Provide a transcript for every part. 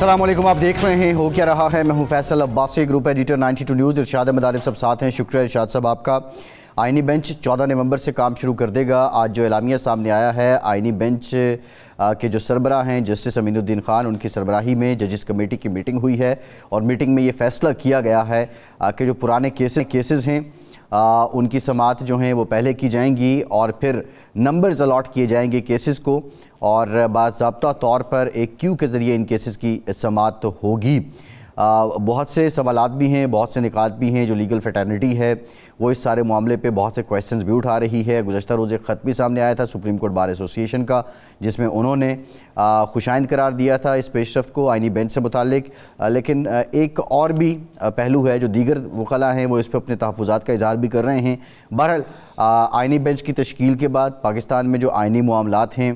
السلام علیکم، آپ دیکھ رہے ہیں ہو کیا رہا ہے۔ میں ہوں Faisal Abbasi, group editor 92 news. Irshad Ahmed Arif Sahab ساتھ ہیں۔ شکریہ ارشاد صاحب آپ کا۔ آئینی بینچ 14 نومبر سے کام شروع کر دے گا۔ آج جو اعلامیہ سامنے آیا ہے، آئینی بینچ کے جو سربراہ ہیں جسٹس امین الدین خان، ان کی سربراہی میں ججز کمیٹی کی میٹنگ ہوئی ہے، اور میٹنگ میں یہ فیصلہ کیا گیا ہے کہ جو پرانے کیسز ہیں ان کی سماعت جو ہیں وہ پہلے کی جائیں گی، اور پھر نمبرز الاٹ کیے جائیں گے کیسز کو، اور باضابطہ طور پر ایک کیو کے ذریعے ان کیسز کی سماعت ہوگی۔ بہت سے سوالات بھی ہیں، بہت سے نکات بھی ہیں۔ جو لیگل فیٹرنیٹی ہے وہ اس سارے معاملے پہ بہت سے کویسچنز بھی اٹھا رہی ہے۔ گزشتہ روز ایک خط بھی سامنے آیا تھا سپریم کورٹ بار ایسوسی ایشن کا، جس میں انہوں نے خوشائند قرار دیا تھا اس پیش رفت کو آئینی بینچ سے متعلق، لیکن ایک اور بھی پہلو ہے جو دیگر وکلاء ہیں وہ اس پہ اپنے تحفظات کا اظہار بھی کر رہے ہیں۔ بہرحال آئینی بینچ کی تشکیل کے بعد پاکستان میں جو آئینی معاملات ہیں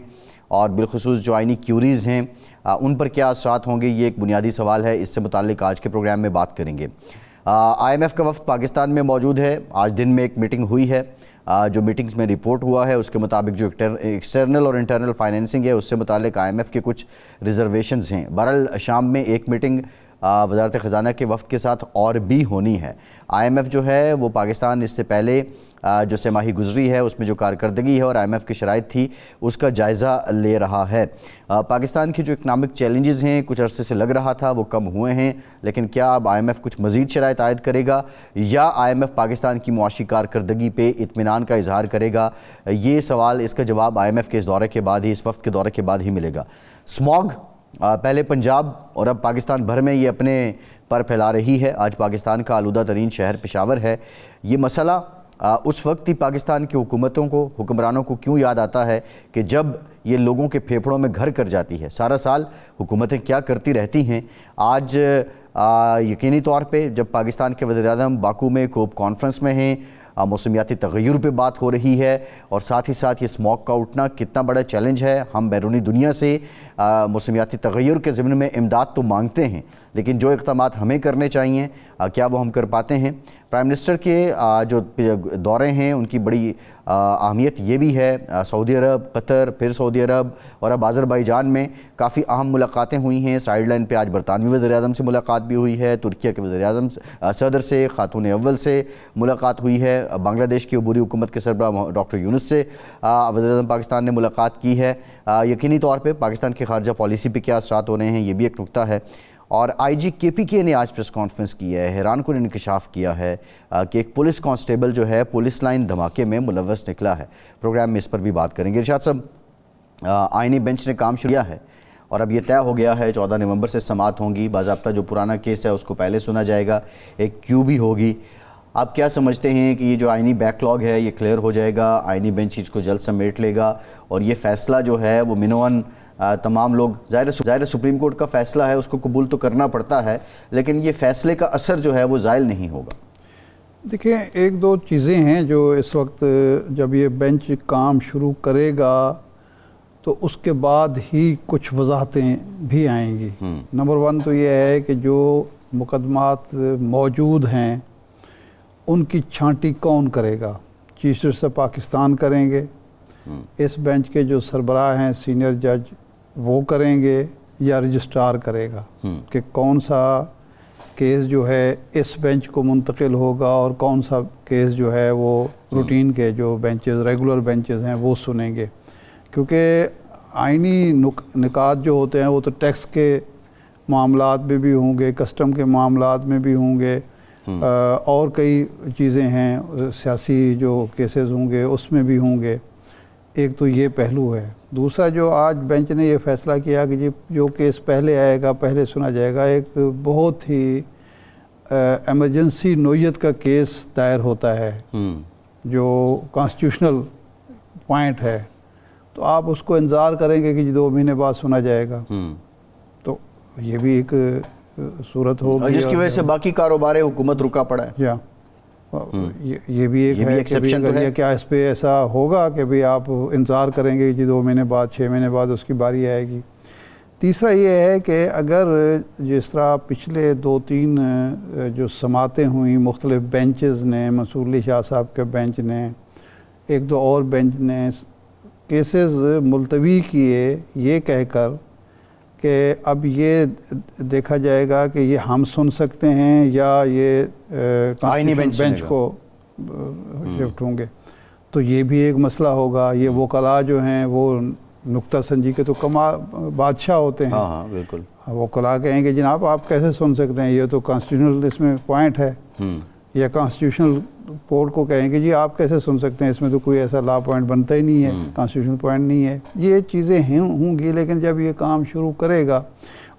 اور بالخصوص جو آئینی کیوریز ہیں ان پر کیا اثرات ہوں گے، یہ ایک بنیادی سوال ہے۔ اس سے متعلق آج کے پروگرام میں بات کریں گے۔ آئی ایم ایف کا وفد پاکستان میں موجود ہے۔ آج دن میں ایک میٹنگ ہوئی ہے، جو میٹنگز میں رپورٹ ہوا ہے اس کے مطابق جو ایکسٹرنل اور انٹرنل فائنینسنگ ہے اس سے متعلق آئی ایم ایف کے کچھ ریزرویشنز ہیں۔ بہرحال شام میں ایک میٹنگ وزارت خزانہ کے وفد کے ساتھ اور بھی ہونی ہے۔ آئی ایم ایف جو ہے وہ پاکستان اس سے پہلے جو سہ ماہی گزری ہے اس میں جو کارکردگی ہے اور آئی ایم ایف کی شرائط تھی اس کا جائزہ لے رہا ہے۔ پاکستان کے جو اکنامک چیلنجز ہیں کچھ عرصے سے لگ رہا تھا وہ کم ہوئے ہیں، لیکن کیا اب آئی ایم ایف کچھ مزید شرائط عائد کرے گا، یا آئی ایم ایف پاکستان کی معاشی کارکردگی پہ اطمینان کا اظہار کرے گا؟ یہ سوال، اس کا جواب آئی ایم ایف کے اس دورے کے بعد ہی، اس وفد کے دورے کے بعد ہی ملے گا۔ اسموگ پہلے پنجاب اور اب پاکستان بھر میں یہ اپنے پر پھیلا رہی ہے۔ آج پاکستان کا آلودہ ترین شہر پشاور ہے۔ یہ مسئلہ اس وقت ہی پاکستان کی حکومتوں کو، حکمرانوں کو کیوں یاد آتا ہے کہ جب یہ لوگوں کے پھیپھڑوں میں گھر کر جاتی ہے۔ سارا سال حکومتیں کیا کرتی رہتی ہیں۔ آج یقینی طور پہ جب پاکستان کے وزیر اعظم باکو میں کوپ کانفرنس میں ہیں، موسمیاتی تغیر پہ بات ہو رہی ہے، اور ساتھ ہی ساتھ یہ اسموگ کا اٹھنا کتنا بڑا چیلنج ہے۔ ہم بیرونی دنیا سے موسمیاتی تغیر کے ضمن میں امداد تو مانگتے ہیں، لیکن جو اقدامات ہمیں کرنے چاہیے کیا وہ ہم کر پاتے ہیں؟ پرائم منسٹر کے جو دورے ہیں ان کی بڑی اہمیت یہ بھی ہے۔ سعودی عرب، قطر، پھر سعودی عرب اور اب آذربائیجان میں کافی اہم ملاقاتیں ہوئی ہیں۔ سائیڈ لائن پہ آج برطانوی وزیر اعظم سے ملاقات بھی ہوئی ہے، ترکیہ کے وزیر اعظم صدر سے، خاتون اول سے ملاقات ہوئی ہے، بنگلہ دیش کی عبوری حکومت کے سربراہ ڈاکٹر یونس سے وزیر اعظم پاکستان نے ملاقات کی ہے۔ یقینی طور پہ پاکستان کی خارجہ پالیسی پہ کیا اثرات ہو رہے ہیں یہ بھی ایک نکتہ ہے۔ اور آئی جی کے پی کے نے آج پریس کانفرنس کی ہے، حیران کن انکشاف کیا ہے کہ ایک پولیس کانسٹیبل جو ہے پولیس لائن دھماکے میں ملوث نکلا ہے۔ پروگرام میں اس پر بھی بات کریں گے۔ ارشاد صاحب، آئینی بینچ نے کام شروع کیا ہے اور اب یہ طے ہو گیا ہے 14 نومبر سے سماعت ہوں گی۔ باضابطہ جو پرانا کیس ہے اس کو پہلے سنا جائے گا، ایک کیو بھی ہوگی۔ آپ کیا سمجھتے ہیں کہ یہ جو آئینی بیک لاگ ہے یہ کلیئر ہو جائے گا، آئینی بینچ اس کو جلد سمیٹ لے گا، اور یہ فیصلہ جو ہے وہ منوان تمام لوگ، ظاہر سپریم کورٹ کا فیصلہ ہے اس کو قبول تو کرنا پڑتا ہے، لیکن یہ فیصلے کا اثر جو ہے وہ زائل نہیں ہوگا؟ دیکھیں، ایک دو چیزیں ہیں جو اس وقت جب یہ بینچ کام شروع کرے گا تو اس کے بعد ہی کچھ وضاحتیں بھی آئیں گی۔ نمبر 1 تو یہ ہے کہ جو مقدمات موجود ہیں ان کی چھانٹی کون کرے گا؟ چیف جسٹس پاکستان کریں گے، اس بینچ کے جو سربراہ ہیں سینئر جج وہ کریں گے، یا رجسٹرار کرے گا کہ کون سا کیس جو ہے اس بینچ کو منتقل ہوگا اور کون سا کیس جو ہے وہ روٹین کے جو بینچز، ریگولر بینچز ہیں وہ سنیں گے۔ کیونکہ آئینی نکات جو ہوتے ہیں وہ تو ٹیکس کے معاملات میں بھی ہوں گے، کسٹم کے معاملات میں بھی ہوں گے، اور کئی چیزیں ہیں، سیاسی جو کیسز ہوں گے اس میں بھی ہوں گے۔ ایک تو یہ پہلو ہے۔ دوسرا جو آج بینچ نے یہ فیصلہ کیا کہ جو کیس پہلے آئے گا پہلے سنا جائے گا، ایک بہت ہی ایمرجنسی نوعیت کا کیس دائر ہوتا ہے جو کانسٹیٹیوشنل پوائنٹ ہے، تو آپ اس کو انتظار کریں گے کہ 2 مہینے بعد سنا جائے گا، تو یہ بھی ایک صورت ہوگی جس کی وجہ سے باقی کاروبار حکومت رکا پڑا ہے۔ یہ بھی ایک ہے کہ کیا اس پہ ایسا ہوگا کہ بھی آپ انتظار کریں گے کہ 2 مہینے بعد 6 مہینے بعد اس کی باری آئے گی۔ تیسرا یہ ہے کہ اگر جس طرح پچھلے 2-3 جو سماعتیں ہوئیں مختلف بینچز نے، منصور علی شاہ صاحب کے بینچ نے، 1-2 اور بینچ نے کیسز ملتوی کیے یہ کہہ کر کہ اب یہ دیکھا جائے گا کہ یہ ہم سن سکتے ہیں یا یہ آئینی بینچ کو شفٹ ہوں گے، تو یہ بھی ایک مسئلہ ہوگا۔ یہ وکلاء جو ہیں وہ نکتہ سنجی کے تو بادشاہ ہوتے ہیں۔ ہاں بالکل، وکلاء کہیں گے جناب آپ کیسے سن سکتے ہیں، یہ تو کانسٹیٹیوشنل اس میں پوائنٹ ہے، یا کانسٹیٹیوشنل کورٹ کو کہیں گے جی آپ کیسے سن سکتے ہیں، اس میں تو کوئی ایسا لا پوائنٹ بنتا ہی نہیں ہے، کانسٹیٹیوشنل پوائنٹ نہیں ہے۔ یہ چیزیں ہوں گی، لیکن جب یہ کام شروع کرے گا،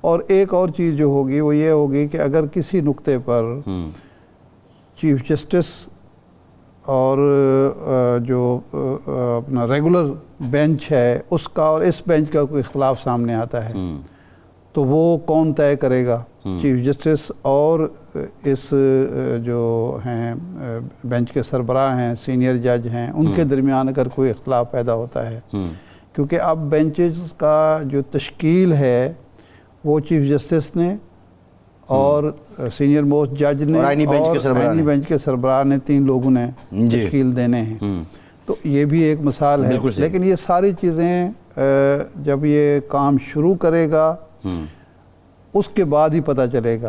اور ایک اور چیز جو ہوگی وہ یہ ہوگی کہ اگر کسی نقطے پر چیف جسٹس اور جو اپنا ریگولر بینچ ہے اس کا اور اس بینچ کا کوئی اختلاف سامنے آتا ہے، تو وہ کون طے کرے گا؟ چیف جسٹس اور اس جو ہیں بینچ کے سربراہ ہیں، سینئر جج ہیں، ان کے درمیان اگر کوئی اختلاف پیدا ہوتا ہے، کیونکہ اب بینچز کا جو تشکیل ہے وہ چیف جسٹس نے اور سینئر موسٹ جج نے اور آئینی بینچ کے سربراہ نے، 3 لوگوں نے تشکیل دینے ہیں، تو یہ بھی ایک مثال ہے۔ لیکن یہ ساری چیزیں جب یہ کام شروع کرے گا اس کے بعد ہی پتہ چلے گا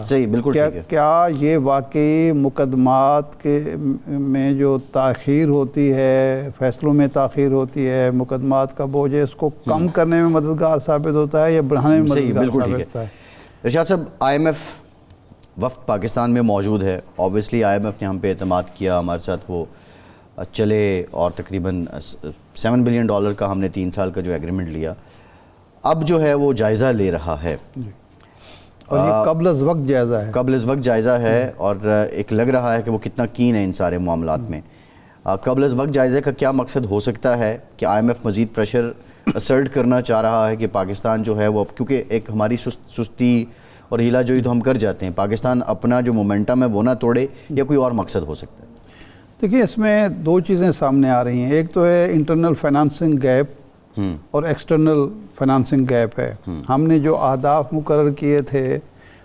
کیا یہ واقعی مقدمات کے میں جو تاخیر ہوتی ہے، فیصلوں میں تاخیر ہوتی ہے، مقدمات کا بوجھ اس کو کم کرنے میں مددگار ثابت ہوتا ہے یا بڑھانے میں مددگار ثابت ہوتا ہے۔ ارشاد صاحب، آئی ایم ایف وفد پاکستان میں موجود ہے، اوبویسلی آئی ایم ایف نے ہم پہ اعتماد کیا، ہمارے ساتھ وہ چلے، اور تقریباً $7 بلین کا ہم نے 3 سال کا جو ایگریمنٹ لیا، اب جو ہے وہ جائزہ لے رہا ہے، اور یہ قبل از وقت جائزہ ہے، اور ایک لگ رہا ہے کہ وہ کتنا کین ہے ان سارے معاملات میں۔ قبل از وقت جائزے کا کیا مقصد ہو سکتا ہے کہ آئی ایم ایف مزید پریشر اسرٹ کرنا چاہ رہا ہے کہ پاکستان جو ہے وہ، کیونکہ ایک ہماری سستی اور ہیلا جوئی تو ہم کر جاتے ہیں، پاکستان اپنا جو مومنٹم ہے وہ نہ توڑے، یا کوئی اور مقصد ہو سکتا ہے؟ دیکھیے اس میں 2 چیزیں سامنے آ رہی ہیں، ایک تو ہے انٹرنل فائنانسنگ گیپ اور ایکسٹرنل فائنانسنگ گیپ ہے۔ ہم نے جو اہداف مقرر کیے تھے،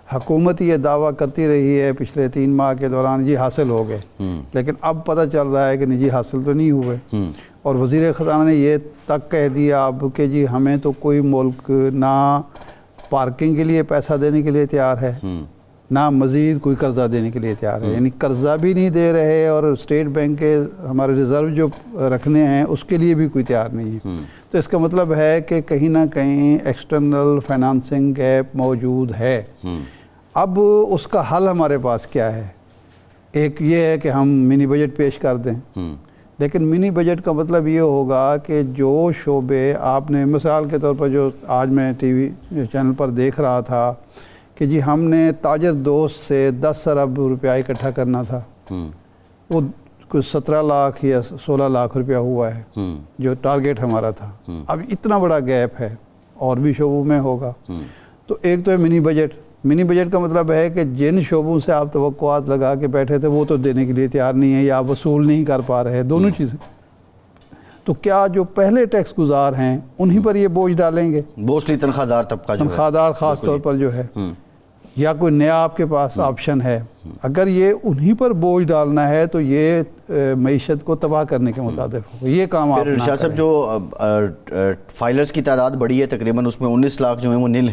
حکومت یہ دعویٰ کرتی رہی ہے پچھلے 3 ماہ کے دوران جی حاصل ہو گئے، لیکن اب پتہ چل رہا ہے کہ نہیں جی حاصل تو نہیں ہوئے، اور وزیر خزانہ نے یہ تک کہہ دیا اب کہ جی ہمیں تو کوئی ملک نہ پارکنگ کے لیے پیسہ دینے کے لیے تیار ہے، نہ مزید کوئی قرضہ دینے کے لیے تیار ہے، یعنی قرضہ بھی نہیں دے رہے، اور اسٹیٹ بینک کے ہمارے ریزرو جو رکھنے ہیں اس کے لیے بھی کوئی تیار نہیں ہے۔ تو اس کا مطلب ہے کہ کہیں نہ کہیں ایکسٹرنل فائنانسنگ گیپ موجود ہے۔ اب اس کا حل ہمارے پاس کیا ہے؟ ایک یہ ہے کہ ہم منی بجٹ پیش کر دیں، لیکن منی بجٹ کا مطلب یہ ہوگا کہ جو شعبے آپ نے، مثال کے طور پر جو آج میں ٹی وی چینل پر دیکھ رہا تھا کہ جی ہم نے تاجر دوست سے 10 ارب روپیہ اکٹھا کرنا تھا، وہ کچھ 17 لاکھ یا 16 لاکھ روپیہ ہوا ہے جو ٹارگیٹ ہمارا تھا۔ اب اتنا بڑا گیپ ہے، اور بھی شعبوں میں ہوگا۔ تو ایک تو ہے منی بجٹ۔ منی بجٹ کا مطلب ہے کہ جن شعبوں سے آپ توقعات لگا کے بیٹھے تھے وہ تو دینے کے لیے تیار نہیں ہے، یا آپ وصول نہیں کر پا رہے، دونوں چیزیں۔ تو کیا جو پہلے ٹیکس گزار ہیں انہی پر یہ بوجھ ڈالیں گے؟ موسٹلی تنخواہ دار طبقہ، تنخواہ دار خاص طور پر جو ہے، یا کوئی نیا آپ کے پاس آپشن ہے؟ اگر یہ انہی پر بوجھ ڈالنا ہے تو یہ معیشت کو تباہ کرنے کے مترادف ہوگا، یہ کام آپ نہ شاہ صاحب، جو فائلرز کی تعداد بڑی ہے، تقریباً اس میں 19 لاکھ جو ہیں وہ نل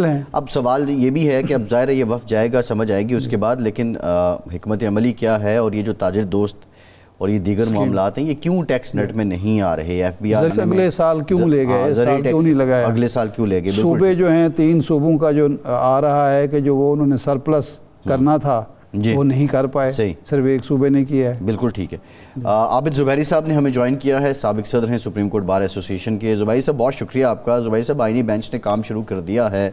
ہیں۔ اب سوال یہ بھی ہے کہ اب ظاہر ہے یہ وفد جائے گا، سمجھ آئے گی اس کے بعد، لیکن حکمت عملی کیا ہے؟ اور یہ جو تاجر دوست اور یہ دیگر معاملات ہیں، یہ کیوں ٹیکس نیٹ میں نہیں آ رہے؟ ایف بی آر اگلے سال کیوں لے گئے، اس سال کیوں نہیں لگایا؟ اگلے سال کیوں لے گئے؟ صوبے جو ہیں 3 صوبوں کا جو آ رہا ہے کہ جو وہ انہوں نے سرپلس کرنا تھا وہ نہیں کر پائے، صرف ایک صوبے نے کیا ہے۔ بالکل ٹھیک ہے۔ عابد زبیری صاحب نے ہمیں جوائن کیا ہے، سابق صدر ہیں سپریم کورٹ بار ایسوسیشن کے۔ زبیری صاحب بہت شکریہ آپ کا۔ زبیری صاحب، آئینی بینچ نے کام شروع کر دیا ہے،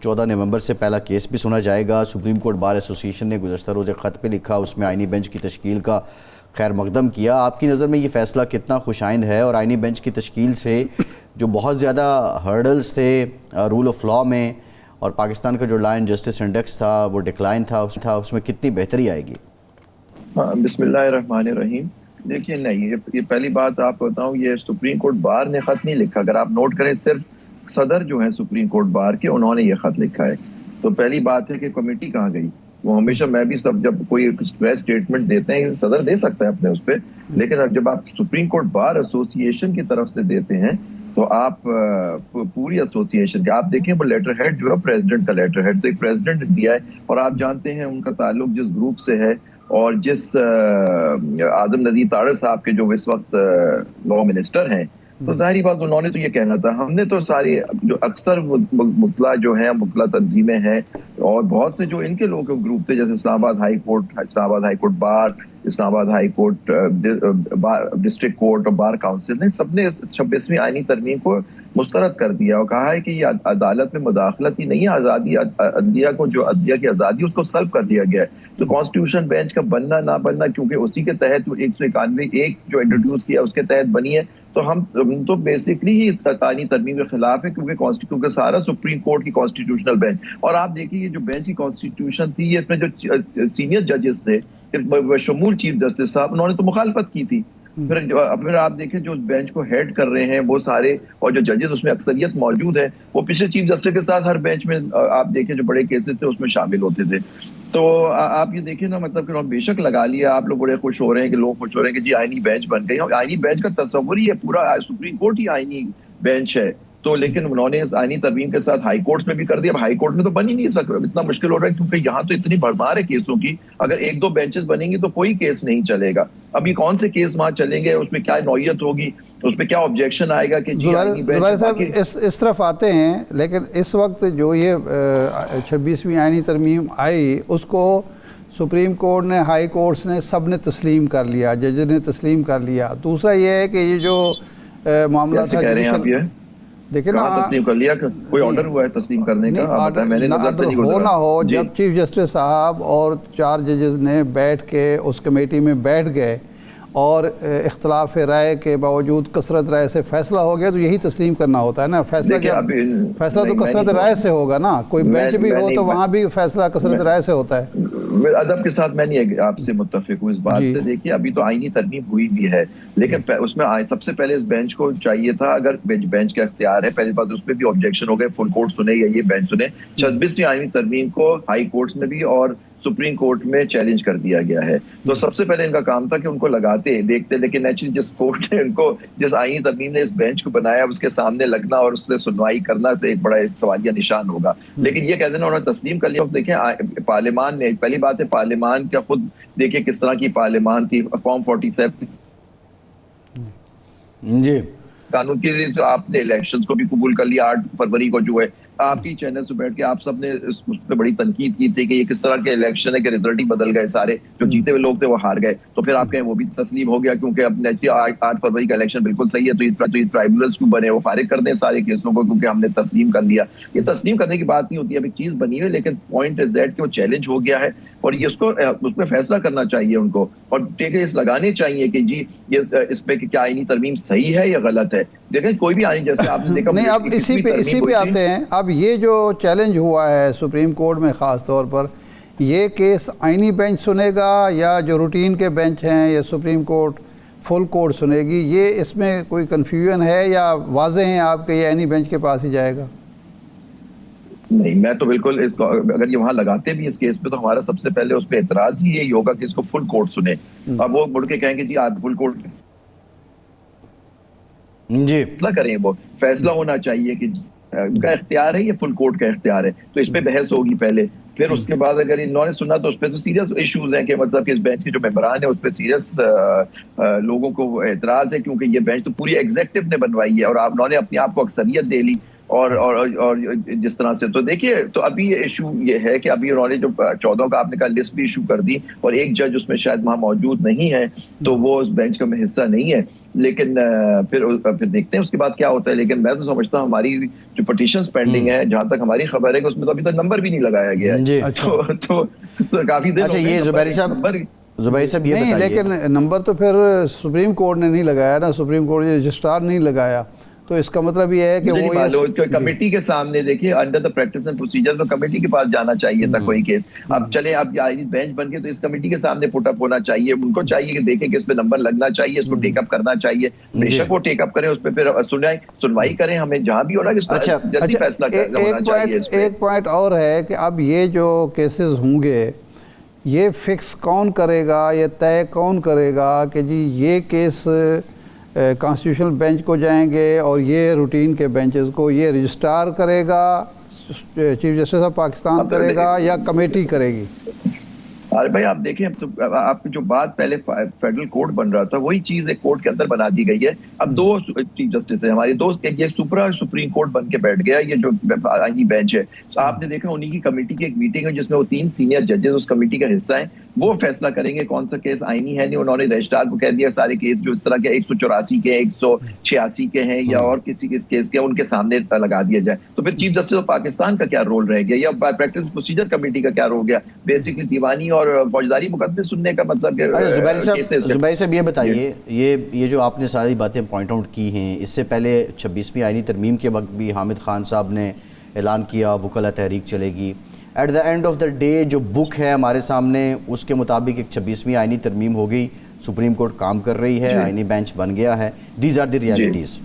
14 نومبر سے پہلا کیس بھی سنا جائے گا۔ سپریم کورٹ بار ایسوسیشن نے گزشتہ روز ایک خط پہ لکھا، اس میں آئینی بینچ کی تشکیل کا خیر مقدم کیا۔ آپ کی نظر میں یہ فیصلہ کتنا خوش آئند ہے؟ اور آئینی بینچ کی تشکیل سے جو بہت زیادہ ہرڈلز تھے رول آف لاء میں، اور پاکستان کا جو لا اینڈ جسٹس انڈیکس تھا وہ ڈکلائن تھا، اس میں کتنی بہتری آئے گی؟ بسم اللہ الرحمن الرحیم۔ دیکھیے، نہیں، یہ پہلی بات آپ بتاؤں، یہ سپریم کورٹ بار نے خط نہیں لکھا۔ اگر آپ نوٹ کریں، صرف صدر جو ہیں سپریم کورٹ بار کے، انہوں نے یہ خط لکھا ہے۔ تو پہلی بات ہے کہ کمیٹی کہاں گئی؟ وہ ہمیشہ، میں بھی سب جب کوئی پریس اسٹیٹمنٹ دیتے ہیں صدر دے سکتا ہے اپنے اس پہ، لیکن جب آپ سپریم کورٹ بار ایسوسی ایشن کی طرف سے دیتے ہیں تو آپ پوری ایسوسیشن کے آپ دیکھیں وہ لیٹر ہیڈ جو ہے پریزیڈنٹ کا لیٹر ہیڈ تو ایک پریزیڈنٹ نے دیا ہے، اور آپ جانتے ہیں ان کا تعلق جس گروپ سے ہے اور جس اعظم ندی تاڑر صاحب کے جو اس وقت لا منسٹر ہیں، تو ظاہری بات انہوں نے تو یہ کہنا تھا. ہم نے تو ساری جو اکثر مطلع جو ہیں مطلع تنظیمیں ہیں اور بہت سے جو ان کے لوگوں کے گروپ تھے جیسے اسلام آباد ہائی کورٹ بار، اسلام آباد ہائی کورٹ ڈسٹرکٹ کورٹ اور بار کاؤنسل نے سب نے 26ویں آئینی ترمیم کو مسترد کر دیا اور کہا ہے کہ یہ عدالت میں مداخلت ہی نہیں ہے، آزادی عدلیہ کو جو عدلیہ کی آزادی اس کو سلب کر دیا گیا ہے. تو کانسٹیٹیوشن بینچ کا بننا نہ بننا کیونکہ اسی کے تحت 191 جو انٹروڈیوس کیا اس کے تحت بنی ہے، تو ہم تو بیسکلی ہی آئینی ترمیم کے خلاف ہے کیونکہ سارا سپریم کورٹ کی کانسٹیٹیوشنل بینچ. اور آپ دیکھیے یہ جو بینچ کی کانسٹیٹیوشن تھی اس میں جو سینئر ججز تھے بشمول چیف جسٹس صاحب انہوں نے تو مخالفت کی تھی. پھر آپ دیکھیں جو بینچ کو ہیڈ کر رہے ہیں وہ سارے اور جو ججز اس میں اکثریت موجود ہے وہ پچھلے چیف جسٹس کے ساتھ ہر بینچ میں آپ دیکھیں جو بڑے کیسز تھے اس میں شامل ہوتے تھے. تو آپ یہ دیکھیں نا مطلب کہ بے شک لگا لیا آپ لوگ بڑے خوش ہو رہے ہیں کہ لوگ خوش ہو رہے ہیں کہ جی آئینی بینچ بن گئی. آئینی بینچ کا تصور ہی ہے پورا سپریم کورٹ ہی آئینی بینچ ہے. تو لیکن انہوں نے آئینی ترمیم کے ساتھ ہائی کورٹس میں بھی کر دیا. اب ہائی کورٹ میں تو بن ہی نہیں سکتا، اتنا مشکل ہو رہا ہے کیونکہ یہاں تو اتنی بھرمار ہے کیسوں کی، اگر 1-2 بینچز بنیں گے تو کوئی کیس نہیں چلے گا. ابھی کون سے کیس وہاں چلیں گے، اس میں کیا نوعیت ہوگی، اس میں کیا آبجیکشن آئے گا کہ جی آئینی بینچ. زبیر صاحب اس طرف آتے ہیں، لیکن اس وقت جو یہ 26ویں آئینی ترمیم آئی اس کو سپریم کورٹ نے، ہائی کورٹس نے، سب نے تسلیم کر لیا، ججز نے تسلیم کر لیا. دوسرا یہ ہے کہ یہ جو معاملہ تھا کہہ رہے ہیں آپ یہ دیکھیں نا تسلیم کر لیا، کوئی آرڈر ہوا ہے تسلیم کرنے کا؟ آرڈر ہو نہ ہو، جب چیف جسٹس صاحب اور 4 ججز نے بیٹھ کے اس کمیٹی میں بیٹھ گئے اور اختلاف رائے کے باوجود کثرت رائے سے فیصلہ ہو گیا تو یہی تسلیم کرنا ہوتا ہے نا. فیصلہ تو کثرت رائے سے ہوگا نا، کوئی بینچ بھی ہو تو وہاں بھی فیصلہ کثرت رائے سے ہوتا ہے. ادب کے ساتھ میں نہیں آپ سے متفق ہوں اس بات سے. دیکھیے ابھی تو آئینی ترمیم ہوئی بھی ہے لیکن اس میں سب سے پہلے اس بینچ کو چاہیے تھا، اگر بینچ کا اختیار ہے پہلی بات اس پہ بھی آبجیکشن ہو گئے، فل کورٹ سنے یا یہ بینچ سنے. 26ویں آئینی ترمیم کو ہائی کورٹس میں بھی اور سپریم کورٹ میں چیلنج کر دیا گیا ہے. تو سب سے پہلے ان کا کام تھا کہ ان کو لگاتے دیکھتے، لیکن ایکچولی جس کورٹ نے ان کو، جس آئینی ترمیم نے اس بینچ کو بنایا اس کے سامنے لگنا اور اس سے سنوائی کرنا تو ایک بڑا سوالیہ نشان ہوگا. لیکن یہ کہہ دینا انہوں نے تسلیم کر لیا. دیکھیں پارلیمان نے، پہلی بات ہے پارلیمان کا خود دیکھیں کس طرح کی پارلیمان تھی. فارم 47 جی قانون کی آپ نے الیکشنز کو بھی قبول کر لیا. 8 فروری کو جو ہے آپ کی چینل سے بیٹھ کے آپ سب نے اس پہ بڑی تنقید کی تھی کہ یہ کس طرح کے الیکشن ہے کہ رزلٹ ہی بدل گئے، سارے جو جیتے ہوئے لوگ تھے وہ ہار گئے. تو پھر آپ کہیں وہ بھی تسلیم ہو گیا کیونکہ اب 8 فروری کا الیکشن بالکل صحیح ہے تو یہ ٹرائبونلز کیوں بنے، وہ فارغ کر دیں سارے کیسوں کو کیونکہ ہم نے تسلیم کر لیا. یہ تسلیم کرنے کی بات نہیں ہوتی، اب ایک چیز بنی ہوئی لیکن پوائنٹ از دیٹ کہ وہ چیلنج ہو گیا ہے اور یہ اس پہ فیصلہ کرنا چاہیے ان کو اور ٹیکس لگانے چاہیے کہ جی یہ اس پہ کیا آئینی ترمیم صحیح ہے یا غلط ہے. دیکھیں کوئی بھی آئین جیسے آپ نے دیکھا نہیں، اب اسی پہ آتے ہیں. اب یہ جو چیلنج ہوا ہے سپریم کورٹ میں خاص طور پر، یہ کیس آئینی بینچ سنے گا یا جو روٹین کے بینچ ہیں یا سپریم کورٹ فل کورٹ سنے گی؟ یہ اس میں کوئی کنفیوژن ہے یا واضح ہیں آپ کہ یہ آئینی بینچ کے پاس ہی جائے گا؟ نہیں، میں تو بالکل اگر یہ وہاں لگاتے بھی اس کیس پہ تو ہمارا سب سے پہلے اس پہ اعتراض ہی یہی ہوگا کہ اس کو فل کورٹ سنے. اب وہ مڑ کے کہیں گے جی آپ فل کورٹ جی فیصلہ کریں، وہ فیصلہ ہونا چاہیے کہ کا اختیار ہے یہ فل کورٹ کا اختیار ہے. تو اس پہ بحث ہوگی پہلے، پھر اس کے بعد اگر انہوں نے سنا تو اس پہ تو سیریس ایشوز ہیں کہ مطلب کہ اس بینچ کے جو ممبران ہیں اس پہ سیریس لوگوں کو اعتراض ہے کیونکہ یہ بینچ تو پوری ایگزیکٹو نے بنوائی ہے اور انہوں نے اپنے آپ کو اکثریت دے لی اور جس طرح سے. تو دیکھیے تو ابھی ایشو یہ ہے کہ ابھی انہوں نے جو 14 کا آپ نے کہا لسٹ بھی ایشو کر دی اور ایک جج اس میں شاید وہاں موجود نہیں ہے تو وہ اس بینچ کا حصہ نہیں ہے. لیکن پھر دیکھتے ہیں اس کے بعد کیا ہوتا ہے. لیکن میں تو سمجھتا ہوں ہماری جو پٹیشنز پینڈنگ ہے جہاں تک ہماری خبر ہے کہ اس میں تو ابھی تک نمبر بھی نہیں لگایا گیا ہے. تو کافی دن. اچھا یہ زبیر صاحب یہ نہیں، لیکن نمبر تو پھر سپریم کورٹ نے نہیں لگایا نا، سپریم کورٹ نے رجسٹرار نہیں لگایا. تو اس کا مطلب یہ ہے کہ وہ کمیٹی کے سامنے دیکھیے under the practice and procedure تو کمیٹی کے پاس جانا چاہیے تھا کوئی کیس. اب چلیں اب بینچ بن کے تو اس کمیٹی کے سامنے پٹ اپ ہونا چاہیے. ان کو چاہیے کہ دیکھیں کہ اس پہ نمبر لگنا چاہیے، اس کو ٹیک اپ کرنا چاہیے. بے شک وہ ٹیک اپ کریں، اس پہ پھر سنوائی کریں، ہمیں جہاں بھی ہونا کہ جلدی فیصلہ ہونا چاہیے. ایک پوائنٹ اور ہے کہ اب یہ جو کیسز ہوں گے یہ فکس کون کرے گا، یہ طے کون کرے گا کہ جی یہ کیس کانسٹیٹیوشنل بینچ کو جائیں گے اور یہ روٹین کے بینچز کو یہ رجسٹرار کرے گا، چیف جسٹس آف پاکستان کرے گا یا کمیٹی کرے گی؟ ارے بھائی آپ دیکھیں، اب تو آپ جو بات پہلے فیڈرل کورٹ بن رہا تھا وہی چیز ایک کورٹ کے اندر بنا دی گئی ہے. اب دو چیف جسٹس ہیں ہمارے دوست، یہ سپریم کورٹ بن کے بیٹھ گیا، یہ جو آئینی بینچ ہے. آپ نے دیکھا انہی کی کمیٹی کی ایک میٹنگ ہے جس میں وہ 3 سینئر ججز اس کمیٹی کا حصہ ہیں. وہ فیصلہ کریں گے کون سا کیس آئینی ہے. نہیں، انہوں نے رجسٹرار کو کہہ دیا سارے کیس جو اس طرح کے 184 کے 186 کے ہیں یا اور کسی کیس کے ان کے سامنے لگا دیا جائے. تو پھر چیف جسٹس آف پاکستان کا کیا رول رہ گیا، یا پریکٹس پروسیجر کمیٹی کا کیا رول گیا؟ بیسکلی دیوانی اور فوجداری مقدمے سننے کا مطلب. زبیر صاحب یہ بتائیے، یہ جو آپ نے ساری باتیں پوائنٹ آؤٹ کی ہیں، اس سے پہلے 26ویں آئینی ترمیم کے وقت بھی حامد خان صاحب نے اعلان کیا وکلاء تحریک چلے گی. At the end of the day جو بک ہے ہمارے سامنے اس کے مطابق ایک 26ویں آئینی ترمیم ہو گئی، سپریم کورٹ کام کر رہی ہے، آئینی بینچ بن گیا ہے. These are the realities.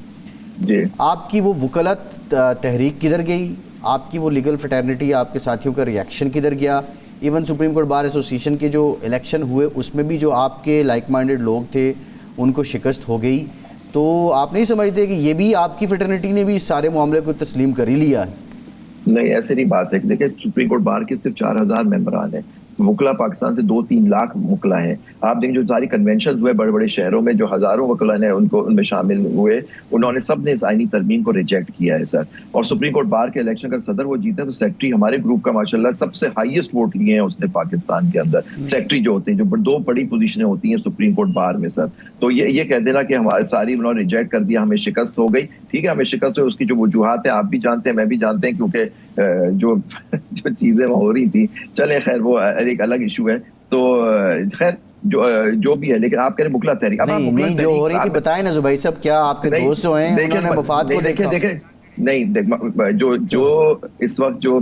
آپ کی وہ وکالت تحریک کدھر گئی؟ آپ کی وہ لیگل فٹرنیٹی، آپ کے ساتھیوں کا ریئیکشن کدھر گیا؟ ایون سپریم کورٹ بار ایسوسی ایشن کے جو الیکشن ہوئے اس میں بھی جو آپ کے لائک مائنڈڈ لوگ تھے ان کو شکست ہو گئی. تو آپ نہیں سمجھتے کہ یہ بھی آپ کی فٹرنیٹی نے بھی اس سارے معاملے کو تسلیم کر ہی لیا ہے؟ نہیں، ایسے نہیں بات ہے. دیکھیں سپریم کورٹ بار کے صرف 4000 ممبران ہیں، وکلا پاکستان سے 2-3 لاکھ وکلا ہیں. آپ دیکھیں جو ساری کنونشنز ہوئے بڑے بڑے شہروں میں جو ہزاروں وکلا نے ان میں شامل ہوئے، انہوں نے سب نے اس آئینی ترمیم کو ریجیکٹ کیا ہے سر. اور سپریم کورٹ بار کے الیکشن کا صدر وہ جیتا ہے تو سیکرٹری ہمارے گروپ کا ماشاءاللہ سب سے ہائیسٹ ووٹ لیے ہیں اس نے پاکستان کے اندر. سیکرٹری جو ہوتے ہیں، جو 2 بڑی پوزیشنیں ہوتی ہیں سپریم کورٹ بار میں سر. تو یہ کہہ دینا کہ ہمارے ساری انہوں نے ریجیکٹ کر دیا، ہمیں شکست ہو گئی. ٹھیک ہے، ہمیں شکست ہوئی، اس کی جو وجوہات ہیں آپ بھی جانتے ہیں، میں بھی جانتے ہیں، کیونکہ جو چیزیں ہو رہی تھی، چلیں خیر وہ ایک الگ ایشو ہے. تو خیر جو بھی ہے، لیکن آپ کہہ رہے وکلا تحریک، نہیں جو ہو رہی تھی بتائیں نا زبیر صاحب، کیا آپ کے دوست جو ہیں انہوں نے مفاد کو دیکھا؟ دیکھیں نہیں، جو اس وقت جو